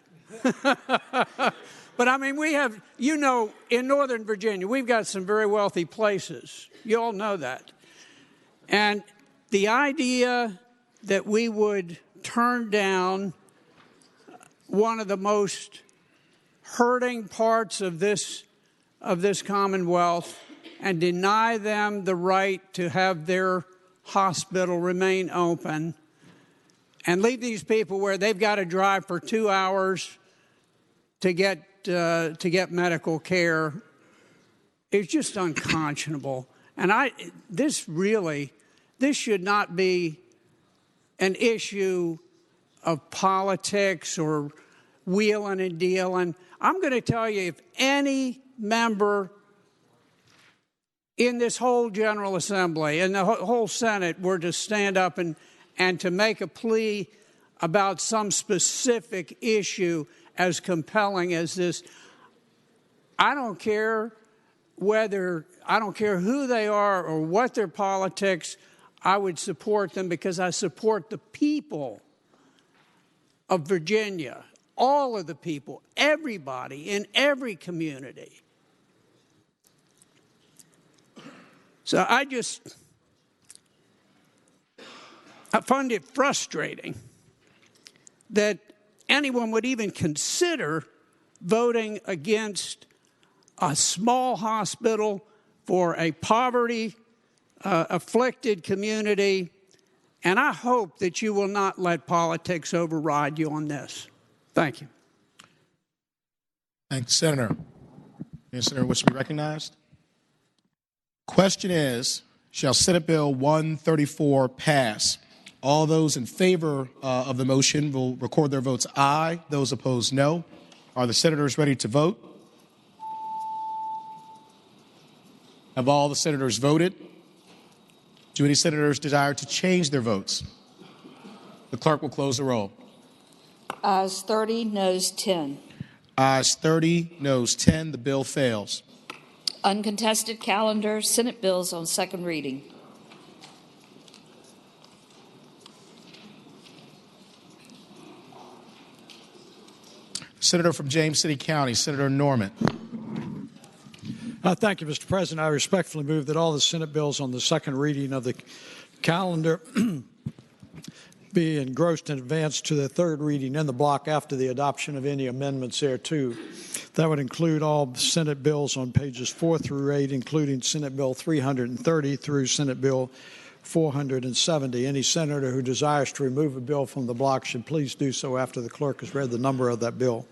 But I mean, we have, in Northern Virginia, we've got some very wealthy places. You all know that. And the idea that we would turn down one of the most hurting parts of this Commonwealth and deny them the right to have their hospital remain open and leave these people where they've got to drive for 2 hours to get medical care is just unconscionable. And this should not be an issue of politics or wheeling and dealing. I'm going to tell you, if any member in this whole General Assembly and the whole Senate were to stand up and to make a plea about some specific issue as compelling as this, I don't care who they are or what their politics, I would support them because I support the people of Virginia, all of the people, everybody in every community. So I find it frustrating that anyone would even consider voting against a small hospital for a poverty-afflicted community. And I hope that you will not let politics override you on this. Thank you. Thank you, Senator. Senator, wish to be recognized. Question is, shall Senate Bill 134 pass? All those in favor of the motion will record their votes aye. Those opposed, no. Are the senators ready to vote? Have all the senators voted? Do any senators desire to change their votes? The clerk will close the roll. Ayes 30, noes 10. Ayes 30, noes 10. The bill fails. Uncontested calendar, Senate bills on second reading. Senator from James City County, Senator Norman. Thank you, Mr. President. I respectfully move that all the Senate bills on the second reading of the calendar be engrossed in advance to the third reading in the block after the adoption of any amendments thereto. That would include all Senate bills on pages 4 through 8, including Senate Bill 330 through Senate Bill 470. Any senator who desires to remove a bill from the block should please do so after the clerk has read the number of that bill.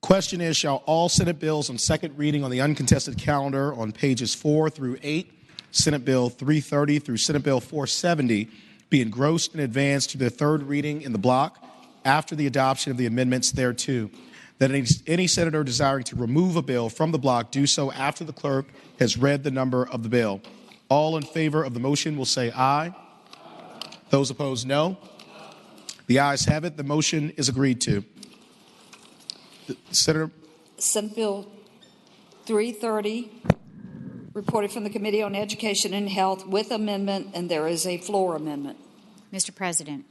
Question is, shall all Senate bills on second reading on the uncontested calendar on pages 4 through 8, Senate Bill 330 through Senate Bill 470, be engrossed in advance to the third reading in the block after the adoption of the amendments thereto? That any senator desiring to remove a bill from the block do so after the clerk has read the number of the bill. All in favor of the motion will say aye. Those opposed, no. The ayes have it. The motion is agreed to. Senator. Senate Bill 330, reported from the Committee on Education and Health with amendment, and there is a floor amendment. Mr. President.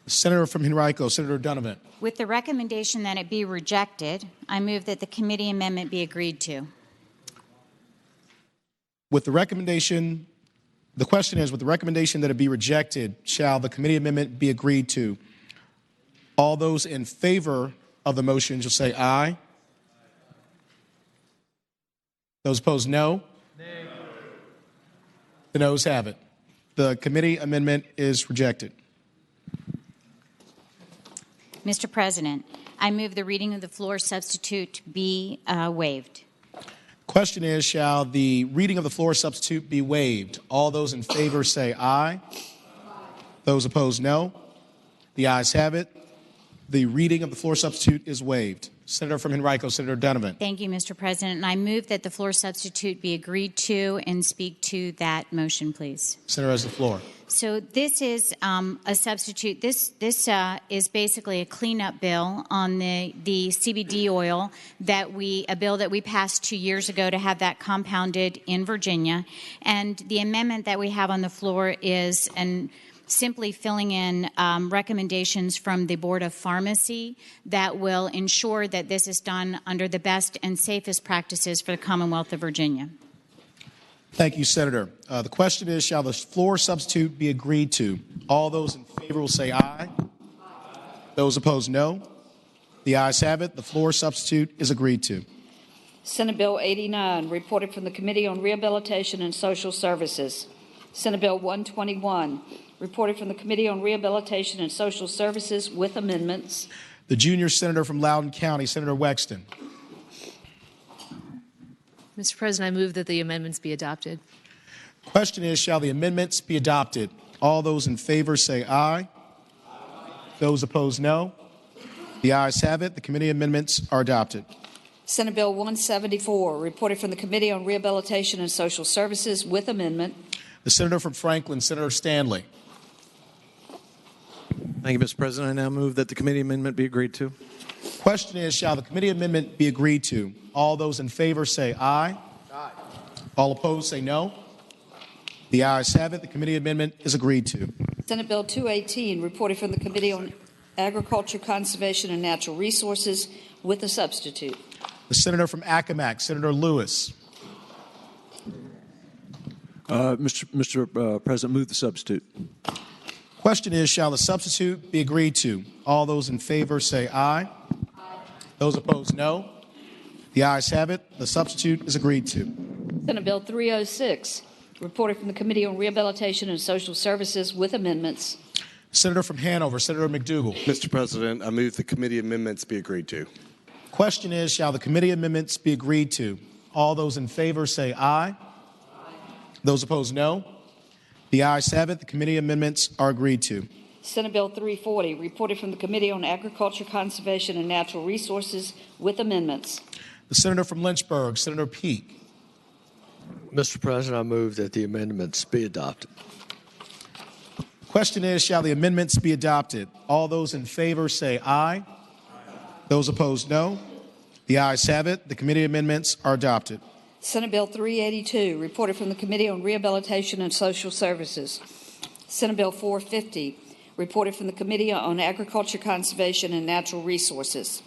Senator from Henrico, Senator Donovan. With the recommendation that it be rejected, I move that the committee amendment be agreed to. With the recommendation, the question is, with the recommendation that it be rejected, shall the committee amendment be agreed to? All those in favor of the motion shall say aye. Those opposed, no. Nay. The noes have it. The committee amendment is rejected. Mr. President, I move the reading of the floor substitute be waived. Question is, shall the reading of the floor substitute be waived? All those in favor say aye. Those opposed, no. The ayes have it. The reading of the floor substitute is waived. Senator from Henrico, Senator Donovan. Thank you, Mr. President. And I move that the floor substitute be agreed to and speak to that motion, please. Senator has the floor. So this is a substitute. This is basically a cleanup bill on the CBD oil a bill that we passed 2 years ago to have that compounded in Virginia. And the amendment that we have on the floor is simply filling in recommendations from the Board of Pharmacy that will ensure that this is done under the best and safest practices for the Commonwealth of Virginia. Thank you, Senator. The question is, shall the floor substitute be agreed to? All those in favor will say aye. Those opposed, no. The ayes have it. The floor substitute is agreed to. Senate Bill 89, reported from the Committee on Rehabilitation and Social Services. Senate Bill 121, reported from the Committee on Rehabilitation and Social Services with amendments. The junior senator from Loudoun County, Senator Wexton. Mr. President, I move that the amendments be adopted. Question is, shall the amendments be adopted? All those in favor say aye. Those opposed, no. The ayes have it. The committee amendments are adopted. Senate Bill 174, reported from the Committee on Rehabilitation and Social Services with amendment. The senator from Franklin, Senator Stanley. Thank you, Mr. President. I now move that the committee amendment be agreed to. Question is, shall the committee amendment be agreed to? All those in favor say aye. Aye. All opposed say no. The ayes have it. The committee amendment is agreed to. Senate Bill 218, reported from the Committee on Agriculture, Conservation, and Natural Resources with a substitute. The senator from Accomack, Senator Lewis. Mr. President, move the substitute. Question is, shall the substitute be agreed to? All those in favor say aye. Aye. Those opposed, no. The ayes have it. The substitute is agreed to. Senate Bill 306, reported from the Committee on Rehabilitation and Social Services with amendments. Senator from Hanover, Senator McDougal. Mr. President, I move the committee amendments be agreed to. Question is, shall the committee amendments be agreed to? All those in favor say aye. Aye. Those opposed, no. The ayes have it. The committee amendments are agreed to. Senate Bill 340, reported from the Committee on Agriculture, Conservation, and Natural Resources with amendments. The senator from Lynchburg, Senator Peake. Mr. President, I move that the amendments be adopted. The question is, shall the amendments be adopted? All those in favor say aye. Those opposed, no. The ayes have it. The committee amendments are adopted. Senate Bill 382, reported from the Committee on Rehabilitation and Social Services. Senate Bill 450, reported from the Committee on Agriculture, Conservation, and Natural Resources.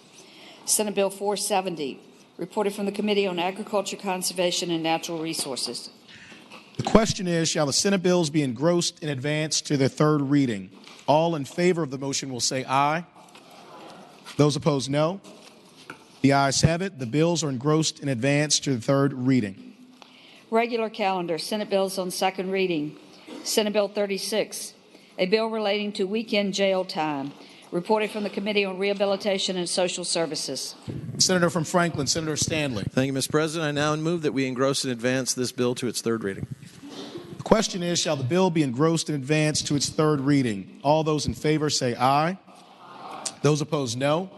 Senate Bill 470, reported from the Committee on Agriculture, Conservation, and Natural Resources. The question is, shall the Senate bills be engrossed in advance to their third reading? All in favor of the motion will say aye. Those opposed, no. The ayes have it. The bills are engrossed in advance to the third reading. Regular calendar, Senate bills on second reading. Senate Bill 36, a bill relating to weekend jail time, reported from the Committee on Rehabilitation and Social Services. Senator from Franklin, Senator Stanley. Thank you, Mr. President. I now move that we engross in advance this bill to its third reading. The question is, shall the bill be engrossed in advance to its third reading? All those in favor say aye. Those opposed, no.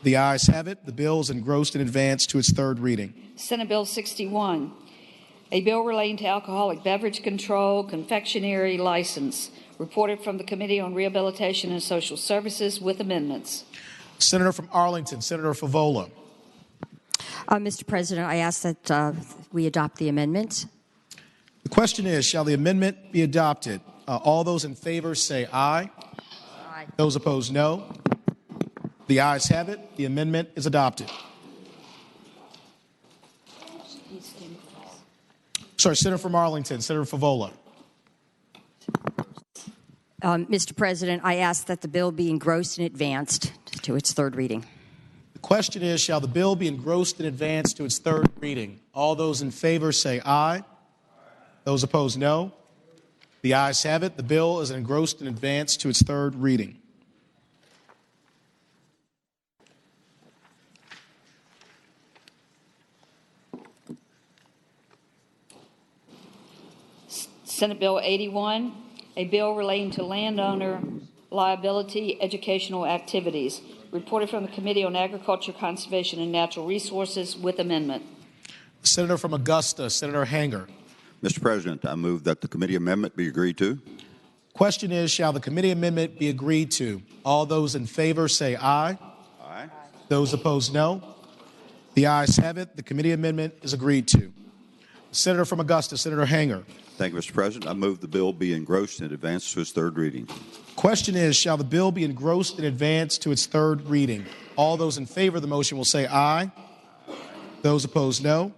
The ayes have it. The bill is engrossed in advance to its third reading. Senate Bill 61, a bill relating to alcoholic beverage control, confectionery license, reported from the Committee on Rehabilitation and Social Services with amendments. Senator from Arlington, Senator Favola. Mr. President, I ask that we adopt the amendment. The question is, shall the amendment be adopted? All those in favor say aye. Aye. Those opposed, no. The ayes have it. The amendment is adopted. Sorry, Senator from Arlington, Senator Favola. Mr. President, I ask that the bill be engrossed and advanced to its third reading. The question is, shall the bill be engrossed in advance to its third reading? All those in favor say aye. Those opposed, no. The ayes have it. The bill is engrossed in advance to its third reading. Senate Bill 81, a bill relating to landowner liability educational activities, reported from the Committee on Agriculture, Conservation, and Natural Resources with amendment. Senator from Augusta, Senator Hanger. Mr. President, I move that the committee amendment be agreed to. Question is, shall the committee amendment be agreed to? All those in favor say aye. Aye. Those opposed, no. The ayes have it. The committee amendment is agreed to. Senator from Augusta, Senator Hanger. Thank you, Mr. President. I move the bill be engrossed in advance to its third reading. Question is, shall the bill be engrossed in advance to its third reading? All those in favor of the motion will say aye. Those opposed, no.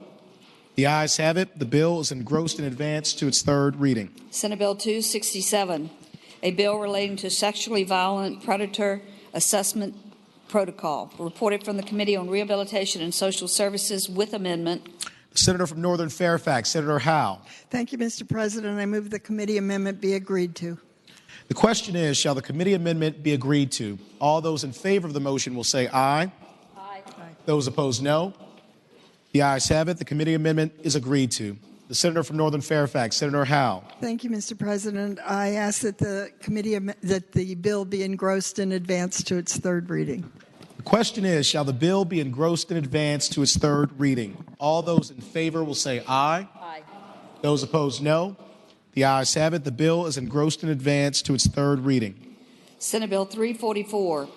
The ayes have it. The bill is engrossed in advance to its third reading. Senate Bill 267, a bill relating to sexually violent predator assessment protocol, reported from the Committee on Rehabilitation and Social Services with amendment. Senator from Northern Fairfax, Senator Howe. Thank you, Mr. President. I move the committee amendment be agreed to. The question is, shall the committee amendment be agreed to? All those in favor of the motion will say aye. Aye. Those opposed, no. The ayes have it. The committee amendment is agreed to. The senator from Northern Fairfax, Senator Howe. Thank you, Mr. President. I ask that the bill be engrossed in advance to its third reading. The question is, shall the bill be engrossed in advance to its third reading? All those in favor will say aye. Aye. Those opposed, no. The ayes have it. The bill is engrossed in advance to its third reading. Senate Bill 344,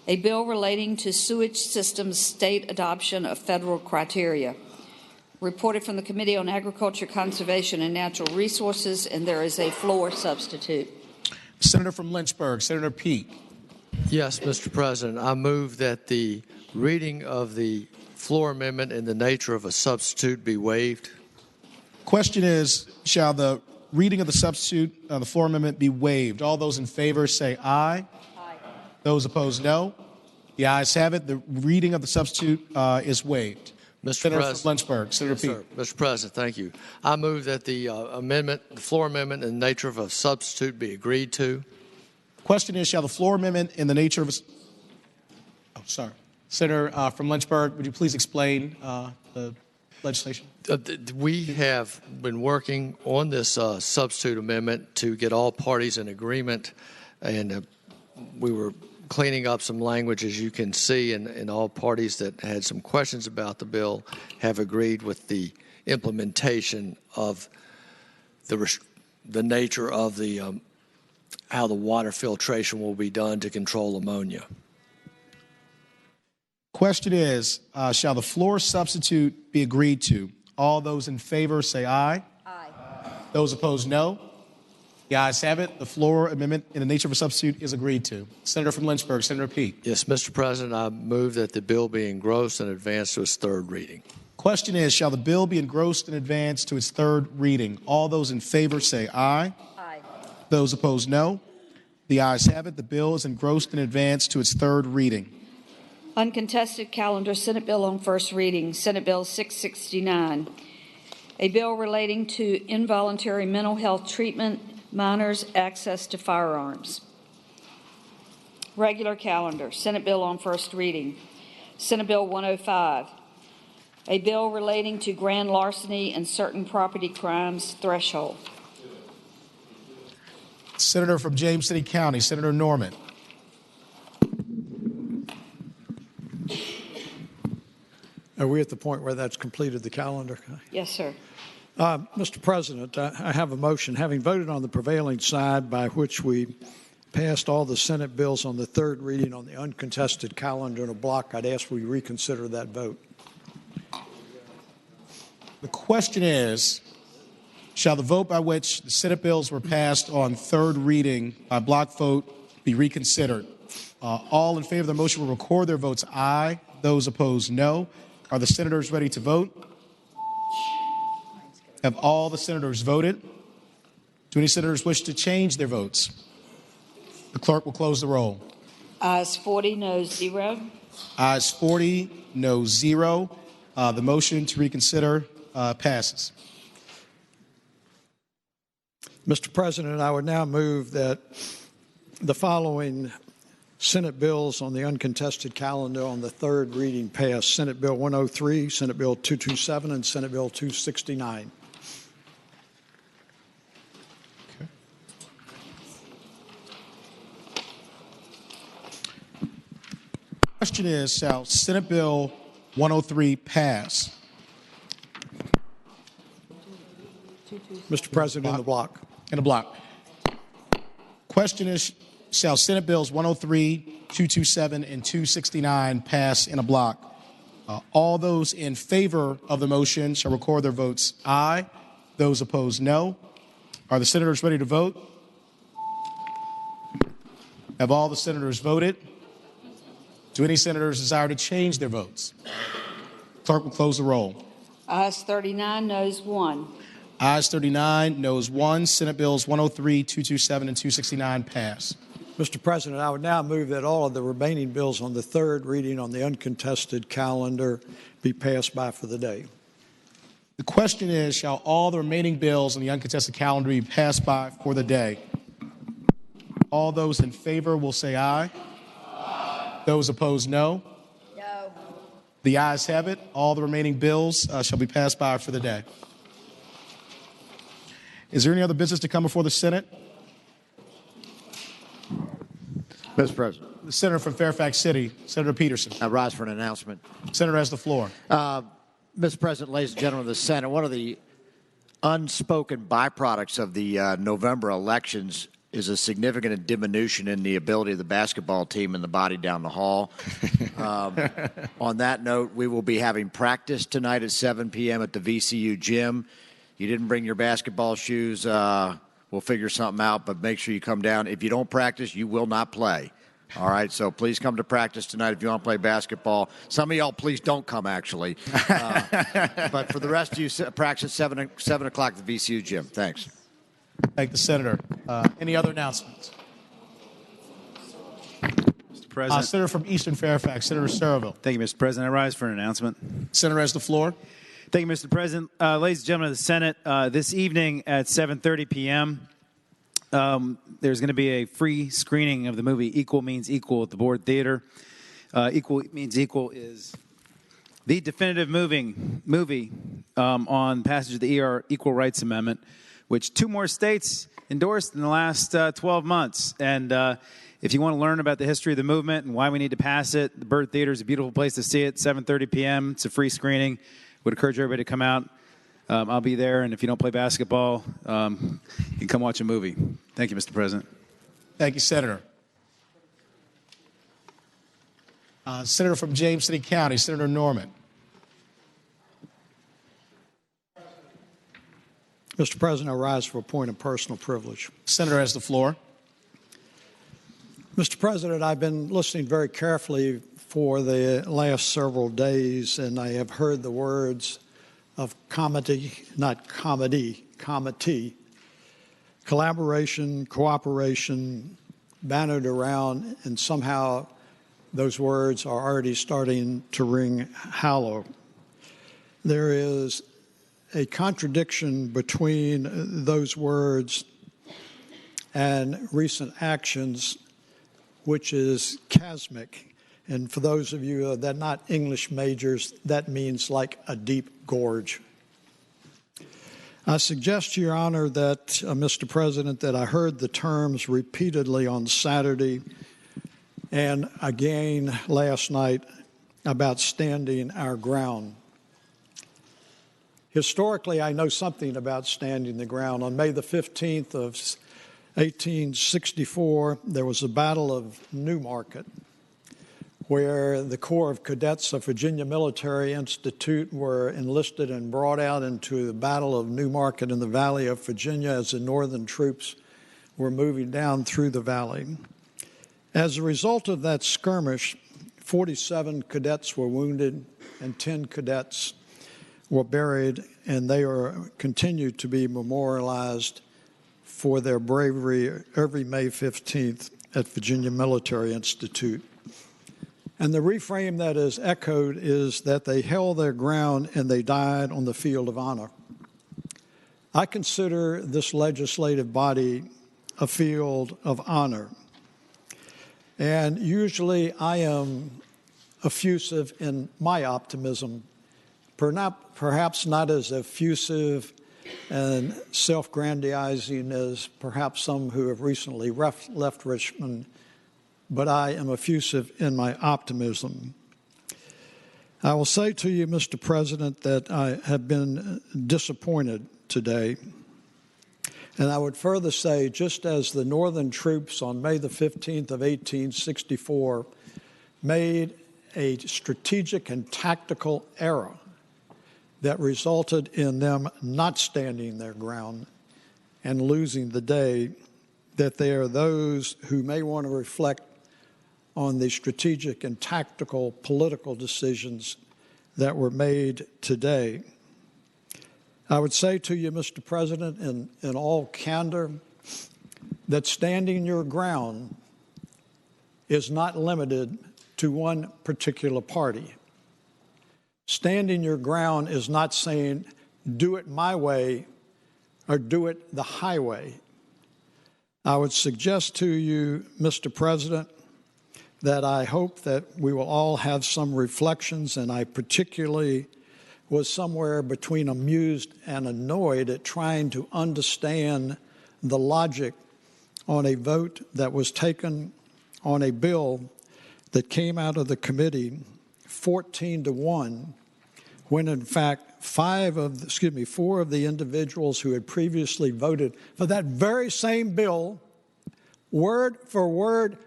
a bill relating to sewage systems state adoption of federal criteria, reported from the Committee on Agriculture, Conservation, and Natural Resources, and there is a floor substitute. Senator from Lynchburg, Senator Peake. Yes, Mr. President. I move that the reading of the floor amendment in the nature of a substitute be waived. Question is, shall the reading of the substitute, the floor amendment, be waived? All those in favor say aye. Aye. Those opposed, no. The ayes have it. The reading of the substitute is waived. Mr. Senator President, from Lynchburg, Senator yes, Peake. Mr. President, thank you. I move that the the floor amendment in the nature of a substitute be agreed to. Question is, shall the floor amendment in the nature of a... Senator from Lynchburg, would you please explain the legislation? We have been working on this substitute amendment to get all parties in agreement, and we were cleaning up some language, as you can see, and all parties that had some questions about the bill have agreed with the implementation of the nature of the how the water filtration will be done to control ammonia. Question is, shall the floor substitute be agreed to? All those in favor say aye. Aye. Those opposed, no. The ayes have it. The floor amendment in the nature of a substitute is agreed to. Senator from Lynchburg, Senator Peake. Yes, Mr. President, I move that the bill be engrossed and advanced to its third reading. Question is, shall the bill be engrossed and advanced to its third reading? All those in favor say aye. Aye. Those opposed, no. The ayes have it. The bill is engrossed and advanced to its third reading. Uncontested calendar, Senate bill on first reading, Senate Bill 669, a bill relating to involuntary mental health treatment, minors' access to firearms. Regular calendar, Senate bill on first reading, Senate Bill 105, a bill relating to grand larceny and certain property crimes threshold. Senator from James City County, Senator Norman. Are we at the point where that's completed the calendar? Yes, sir. Mr. President, I have a motion. Having voted on the prevailing side by which we passed all the Senate bills on the third reading on the uncontested calendar in a block, I'd ask we reconsider that vote. The question is, shall the vote by which the Senate bills were passed on third reading by block vote be reconsidered? All in favor of the motion will record their votes aye. Those opposed, no. Are the senators ready to vote? Have all the senators voted? Do any senators wish to change their votes? The clerk will close the roll. Ayes 40, noes 0. Ayes 40, no 0. The motion to reconsider passes. Mr. President, I would now move that the following Senate bills on the uncontested calendar on the third reading pass: Senate Bill 103, Senate Bill 227, and Senate Bill 269. The question is, shall Senate Bill 103 pass? Mr. President, in the block. In the block. Question is, shall Senate Bills 103, 227, and 269 pass in a block? All those in favor of the motion shall record their votes aye. Those opposed, no. Are the senators ready to vote? Have all the senators voted? Do any senators desire to change their votes? Clerk will close the roll. Ayes 39, noes 1. Ayes 39, noes 1. Senate Bills 103, 227, and 269 pass. Mr. President, I would now move that all of the remaining bills on the third reading on the uncontested calendar be passed by for the day. The question is, shall all the remaining bills on the uncontested calendar be passed by for the day? All those in favor will say aye. Aye. Those opposed, no. No. The ayes have it. All the remaining bills shall be passed by for the day. Is there any other business to come before the Senate? Mr. President. The Senator from Fairfax City, Senator Peterson. I rise for an announcement. Senator has the floor. Mr. President, ladies and gentlemen of the Senate, one of the unspoken byproducts of the November elections is a significant diminution in the ability of the basketball team and the body down the hall. On that note, we will be having practice tonight at 7 p.m. at the VCU gym. You didn't bring your basketball shoes. We'll figure something out, but make sure you come down. If you don't practice, you will not play. All right, so please come to practice tonight if you want to play basketball. Some of y'all, please don't come, actually. But for the rest of you, practice at 7 o'clock at the VCU gym. Thanks. Thank the Senator. Any other announcements? Mr. President. Senator from Eastern Fairfax, Senator Sterrville. Thank you, Mr. President. I rise for an announcement. Senator has the floor. Thank you, Mr. President. Ladies and gentlemen of the Senate, this evening at 7:30 p.m., there's going to be a free screening of the movie Equal Means Equal at the Board Theater. Equal Means Equal is the definitive movie on passage of the Equal Rights Amendment, which 2 more states endorsed in the last 12 months. And if you want to learn about the history of the movement and why we need to pass it, the Byrd Theater is a beautiful place to see it, 7:30 p.m. It's a free screening. Would encourage everybody to come out. I'll be there, and if you don't play basketball, you can come watch a movie. Thank you, Mr. President. Thank you, Senator. Senator from James City County, Senator Norman. Mr. President, I rise for a point of personal privilege. Senator has the floor. Mr. President, I've been listening very carefully for the last several days, and I have heard the words of comity, collaboration, cooperation, bannered around, and somehow those words are already starting to ring hollow. There is a contradiction between those words and recent actions, which is chasmic. And for those of you that are not English majors, that means like a deep gorge. I suggest to Your Honor that, Mr. President, that I heard the terms repeatedly on Saturday and again last night about standing our ground. Historically, I know something about standing the ground. On May the 15th of 1864, there was a Battle of Newmarket, where the Corps of Cadets of Virginia Military Institute were enlisted and brought out into the Battle of Newmarket in the Valley of Virginia as the Northern troops were moving down through the valley. As a result of that skirmish, 47 cadets were wounded and 10 cadets were buried, and they continue to be memorialized for their bravery every May 15th at Virginia Military Institute. And the reframe that is echoed is that they held their ground and they died on the field of honor. I consider this legislative body a field of honor. And usually I am effusive in my optimism, perhaps not as effusive and self-grandizing as perhaps some who have recently left Richmond, but I am effusive in my optimism. I will say to you, Mr. President, that I have been disappointed today. And I would further say, just as the Northern troops on May the 15th of 1864 made a strategic and tactical error that resulted in them not standing their ground and losing the day, that there are those who may want to reflect on the strategic and tactical political decisions that were made today. I would say to you, Mr. President, in all candor, that standing your ground is not limited to one particular party. Standing your ground is not saying, do it my way or do it the highway. I would suggest to you, Mr. President, that I hope that we will all have some reflections, and I particularly was somewhere between amused and annoyed at trying to understand the logic on a vote that was taken on a bill that came out of the committee 14-1, when in fact 4 of the individuals who had previously voted for that very same bill, word for word,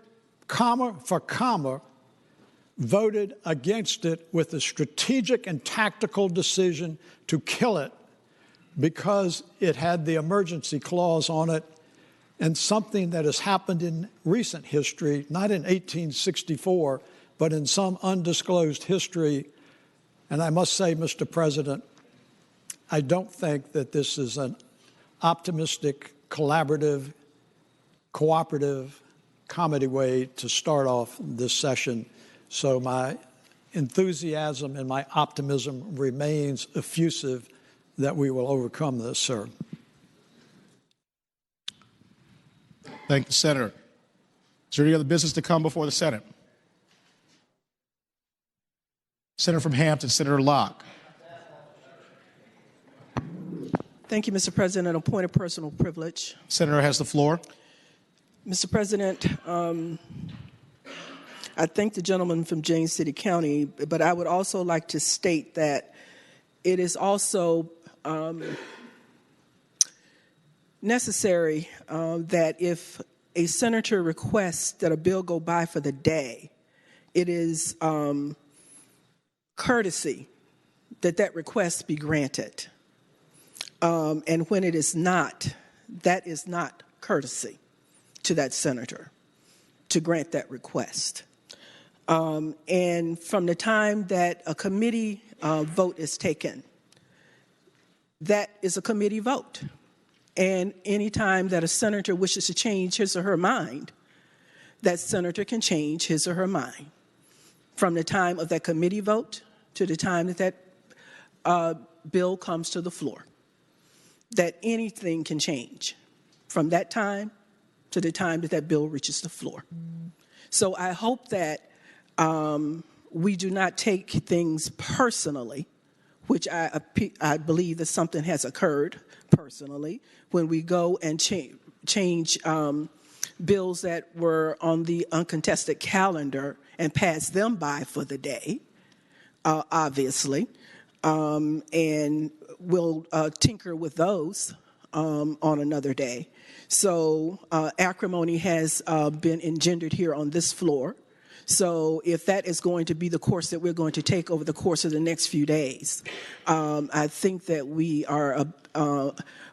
comma for comma, voted against it with a strategic and tactical decision to kill it because it had the emergency clause on it, and something that has happened in recent history, not in 1864, but in some undisclosed history. And I must say, Mr. President, I don't think that this is an optimistic, collaborative, cooperative, comedy way to start off this session. So my enthusiasm and my optimism remains effusive that we will overcome this, sir. Thank the Senator. Is there any other business to come before the Senate? Senator from Hampton, Senator Locke. Thank you, Mr. President. A point of personal privilege. Senator has the floor. Mr. President, I thank the gentleman from James City County, but I would also like to state that it is also necessary that if a senator requests that a bill go by for the day, it is courtesy that that request be granted. And when it is not, that is not courtesy to that senator to grant that request. And from the time that a committee vote is taken, that is a committee vote. And any time that a senator wishes to change his or her mind, that senator can change his or her mind. From the time of that committee vote to the time that that bill comes to the floor, that anything can change from that time to the time that that bill reaches the floor. So I hope that we do not take things personally, which I believe that something has occurred personally, when we go and change bills that were on the uncontested calendar and pass them by for the day, obviously, and we'll tinker with those on another day. So acrimony has been engendered here on this floor. So if that is going to be the course that we're going to take over the course of the next few days, I think that we are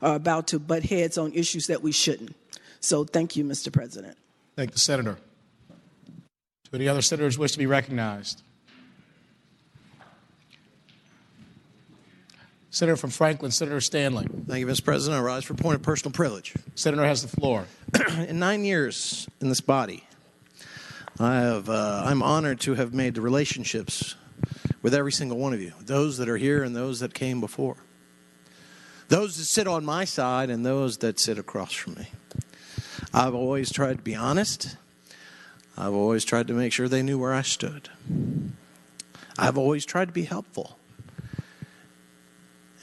about to butt heads on issues that we shouldn't. So thank you, Mr. President. Thank the senator. Do any other senators wish to be recognized? Senator from Franklin, Senator Stanley. Thank you, Mr. President. I rise for a point of personal privilege. Senator has the floor. In 9 years in this body, I'm honored to have made the relationships with every single one of you, those that are here and those that came before, those that sit on my side and those that sit across from me. I've always tried to be honest. I've always tried to make sure they knew where I stood. I've always tried to be helpful.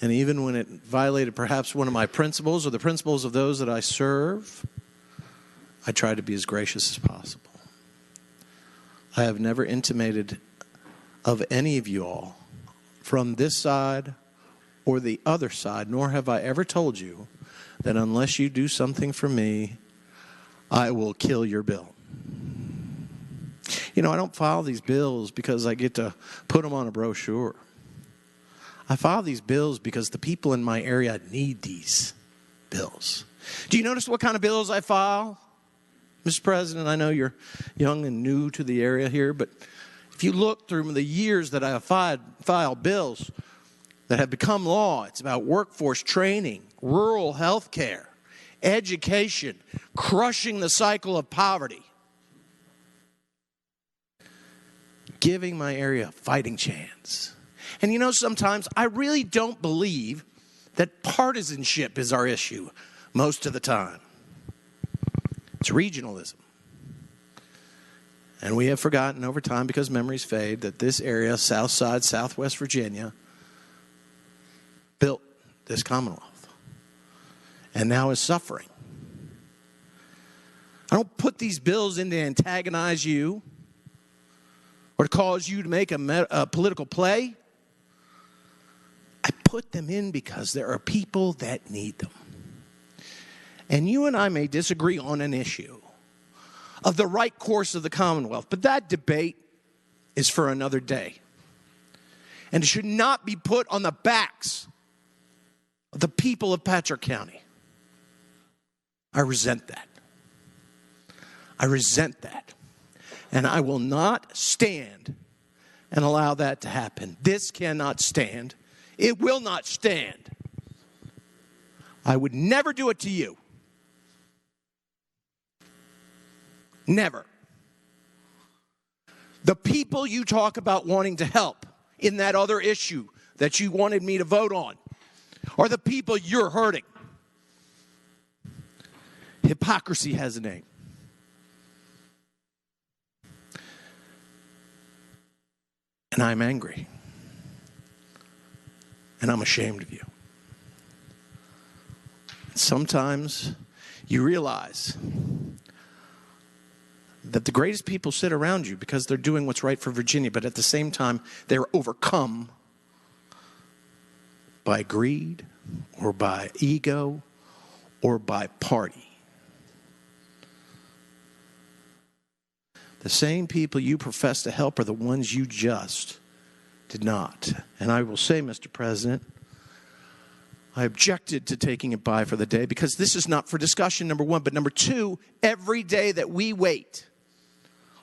And even when it violated perhaps one of my principles or the principles of those that I serve, I tried to be as gracious as possible. I have never intimated of any of you all from this side or the other side, nor have I ever told you that unless you do something for me, I will kill your bill. You know, I don't file these bills because I get to put them on a brochure. I file these bills because the people in my area need these bills. Do you notice what kind of bills I file? Mr. President, I know you're young and new to the area here, but if you look through the years that I have filed bills that have become law, it's about workforce training, rural health care, education, crushing the cycle of poverty, giving my area a fighting chance. And you know, sometimes I really don't believe that partisanship is our issue most of the time. It's regionalism. And we have forgotten over time, because memories fade, that this area, South Side, Southwest Virginia, built this Commonwealth and now is suffering. I don't put these bills in to antagonize you or to cause you to make a political play. I put them in because there are people that need them. And you and I may disagree on an issue of the right course of the Commonwealth, but that debate is for another day. And it should not be put on the backs of the people of Patrick County. I resent that. I resent that. And I will not stand and allow that to happen. This cannot stand. It will not stand. I would never do it to you. Never. The people you talk about wanting to help in that other issue that you wanted me to vote on are the people you're hurting. Hypocrisy has a name. And I'm angry. and I'm ashamed of you. Sometimes you realize that the greatest people sit around you because they're doing what's right for Virginia, but at the same time, they're overcome by greed or by ego or by party. The same people you profess to help are the ones you just did not. And I will say, Mr. President, I objected to taking it by for the day because this is not for discussion, number one. But number two, every day that we wait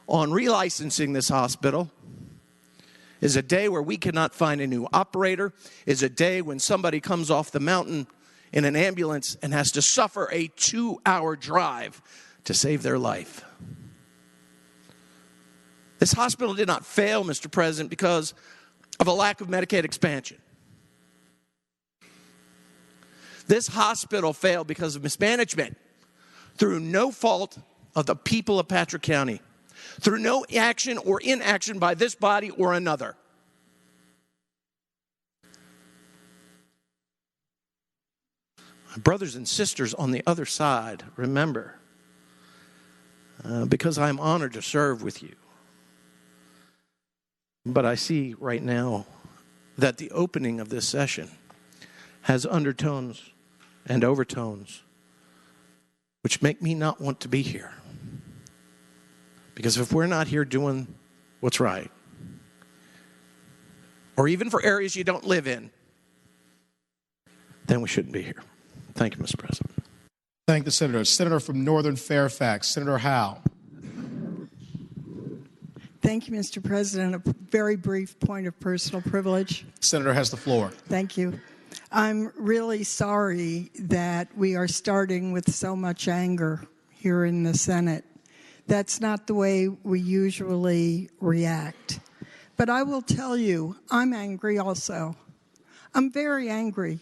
on relicensing this hospital is a day where we cannot find a new operator, is a day when somebody comes off the mountain in an ambulance and has to suffer a 2-hour drive to save their life. This hospital did not fail, Mr. President, because of a lack of Medicaid expansion. This hospital failed because of mismanagement through no fault of the people of Patrick County, through no action or inaction by this body or another. My brothers and sisters on the other side, remember, because I'm honored to serve with you. But I see right now that the opening of this session has undertones and overtones which make me not want to be here. Because if we're not here doing what's right, or even for areas you don't live in, then we shouldn't be here. Thank you, Mr. President. Thank the Senator. Senator from Northern Fairfax, Senator Howe. Thank you, Mr. President. A very brief point of personal privilege. Senator has the floor. Thank you. I'm really sorry that we are starting with so much anger here in the Senate. That's not the way we usually react. But I will tell you, I'm angry also. I'm very angry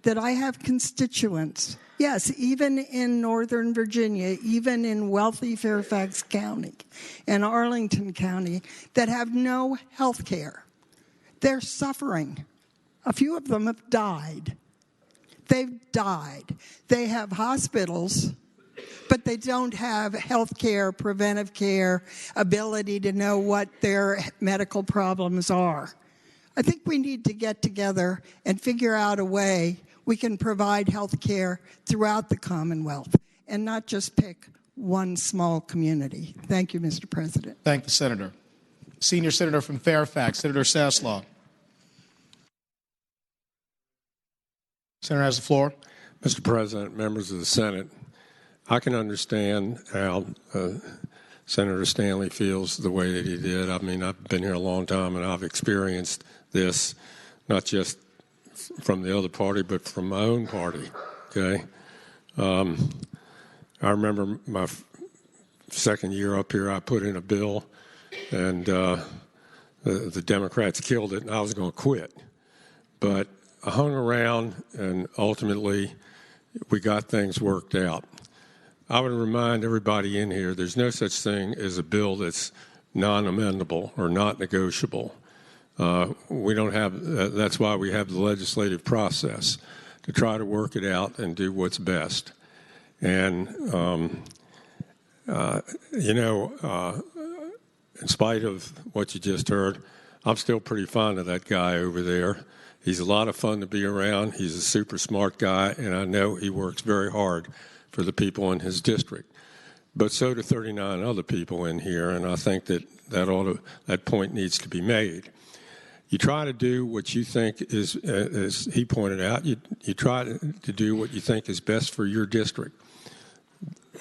that I have constituents, yes, even in Northern Virginia, even in wealthy Fairfax County and Arlington County, that have no health care. They're suffering. A few of them have died. They've died. They have hospitals, but they don't have health care, preventive care, ability to know what their medical problems are. I think we need to get together and figure out a way we can provide health care throughout the Commonwealth and not just pick one small community. Thank you, Mr. President. Thank the Senator. Senior Senator from Fairfax, Senator Saslaw. Senator has the floor. Mr. President, members of the Senate, I can understand how Senator Stanley feels the way that he did. I mean, I've been here a long time and I've experienced this, not just from the other party, but from my own party, okay? I remember my second year up here, I put in a bill, and the Democrats killed it, and I was going to quit. But I hung around, and ultimately, we got things worked out. I would remind everybody in here, there's no such thing as a bill that's non-amendable or not negotiable. We don't have, that's why we have the legislative process to try to work it out and do what's best. And, in spite of what you just heard, I'm still pretty fond of that guy over there. He's a lot of fun to be around. He's a super smart guy, and I know he works very hard for the people in his district. But so do 39 other people in here, and I think that point needs to be made. You try to do what you think is, as he pointed out, you try to do what you think is best for your district.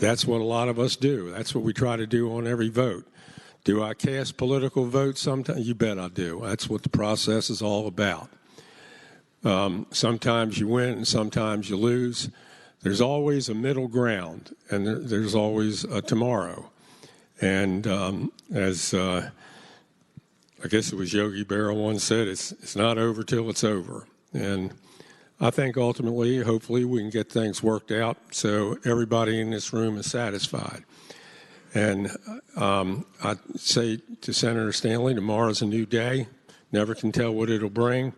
That's what a lot of us do. That's what we try to do on every vote. Do I cast political votes sometimes? You bet I do. That's what the process is all about. Sometimes you win and sometimes you lose. There's always a middle ground, and there's always a tomorrow. And as I guess it was Yogi Berra once said, it's not over till it's over. And I think ultimately, hopefully, we can get things worked out so everybody in this room is satisfied. And I say to Senator Stanley, tomorrow's a new day. Never can tell what it'll bring.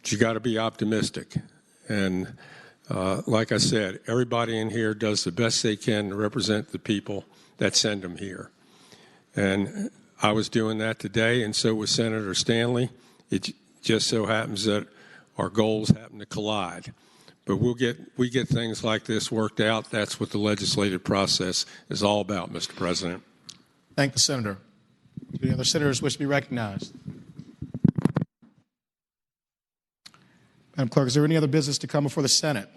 But you got to be optimistic. And like I said, everybody in here does the best they can to represent the people that send them here. And I was doing that today, and so was Senator Stanley. It just so happens that our goals happen to collide. But we get things like this worked out. That's what the legislative process is all about, Mr. President. Thank the senator. Do any other senators wish to be recognized? Madam Clerk, is there any other business to come before the Senate?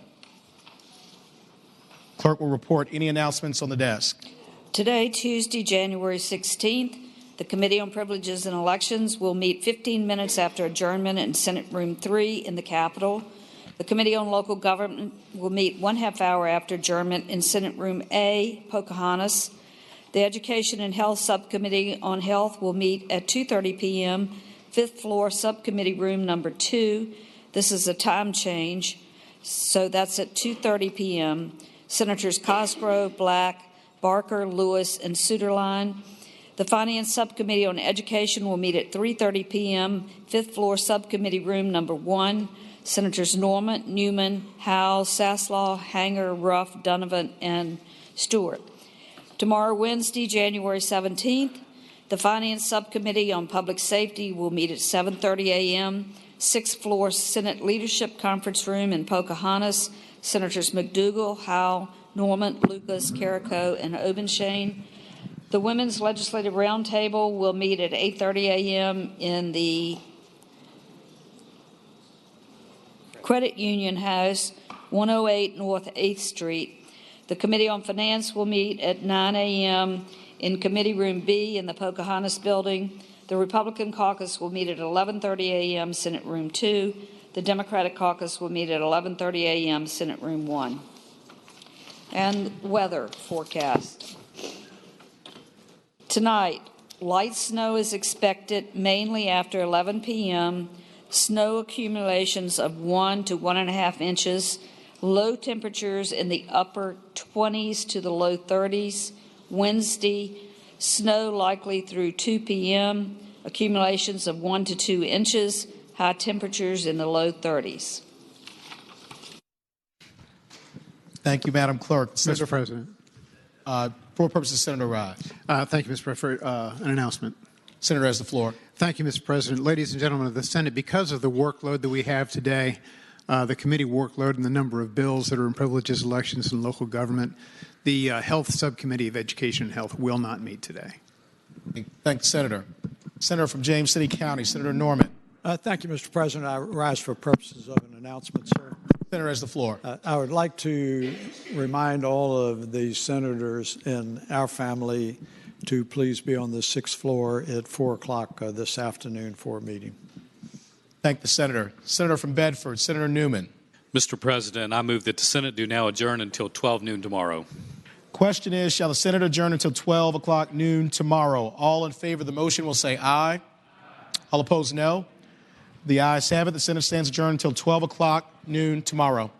Clerk will report any announcements on the desk. Today, Tuesday, January 16th, the Committee on Privileges and Elections will meet 15 minutes after adjournment in Senate Room 3 in the Capitol. The Committee on Local Government will meet 1/2 hour after adjournment in Senate Room A, Pocahontas. The Education and Health Subcommittee on Health will meet at 2:30 p.m., 5th floor Subcommittee Room number 2. This is a time change, so that's at 2:30 p.m. Senators Cosgrove, Black, Barker, Lewis, and Suderline. The Finance Subcommittee on Education will meet at 3:30 p.m., 5th floor Subcommittee Room number 1. Senators Norman, Newman, Howell, Saslaw, Hanger, Ruff, Donovan, and Stewart. Tomorrow, Wednesday, January 17th, the Finance Subcommittee on Public Safety will meet at 7:30 a.m., 6th floor Senate Leadership Conference Room in Pocahontas. Senators McDougal, Howell, Norman, Lucas, Carrico, and Obenshain. The Women's Legislative Roundtable will meet at 8:30 a.m. in the Credit Union House, 108 North 8th Street. The Committee on Finance will meet at 9 a.m. in Committee Room B in the Pocahontas Building. The Republican Caucus will meet at 11:30 a.m. Senate Room 2. The Democratic Caucus will meet at 11:30 a.m. Senate Room 1. And weather forecast. Tonight, light snow is expected mainly after 11 p.m., snow accumulations of 1 to 1.5 inches, low temperatures in the upper 20s to the low 30s. Wednesday, snow likely through 2 p.m., accumulations of 1 to 2 inches, high temperatures in the low 30s. Thank you, Madam Clerk. Mr. President. For purposes, Senator Rye. Thank you, Mr. President, for an announcement. Senator has the floor. Thank you, Mr. President. Ladies and gentlemen of the Senate, because of the workload that we have today, the committee workload and the number of bills that are in privileges, elections, and local government, the Health Subcommittee of Education and Health will not meet today. Thank the Senator. Senator from James City County, Senator Norman. Thank you, Mr. President. I rise for purposes of an announcement, sir. Senator has the floor. I would like to remind all of the senators in our family to please be on the 6th floor at 4 o'clock this afternoon for a meeting. Thank the Senator. Senator from Bedford, Senator Newman. Mr. President, I move that the Senate do now adjourn until 12 noon tomorrow. Question is, shall the Senate adjourn until 12 o'clock noon tomorrow? All in favor of the motion will say aye. All opposed, no. The ayes have it. The Senate stands adjourned until 12 o'clock noon tomorrow.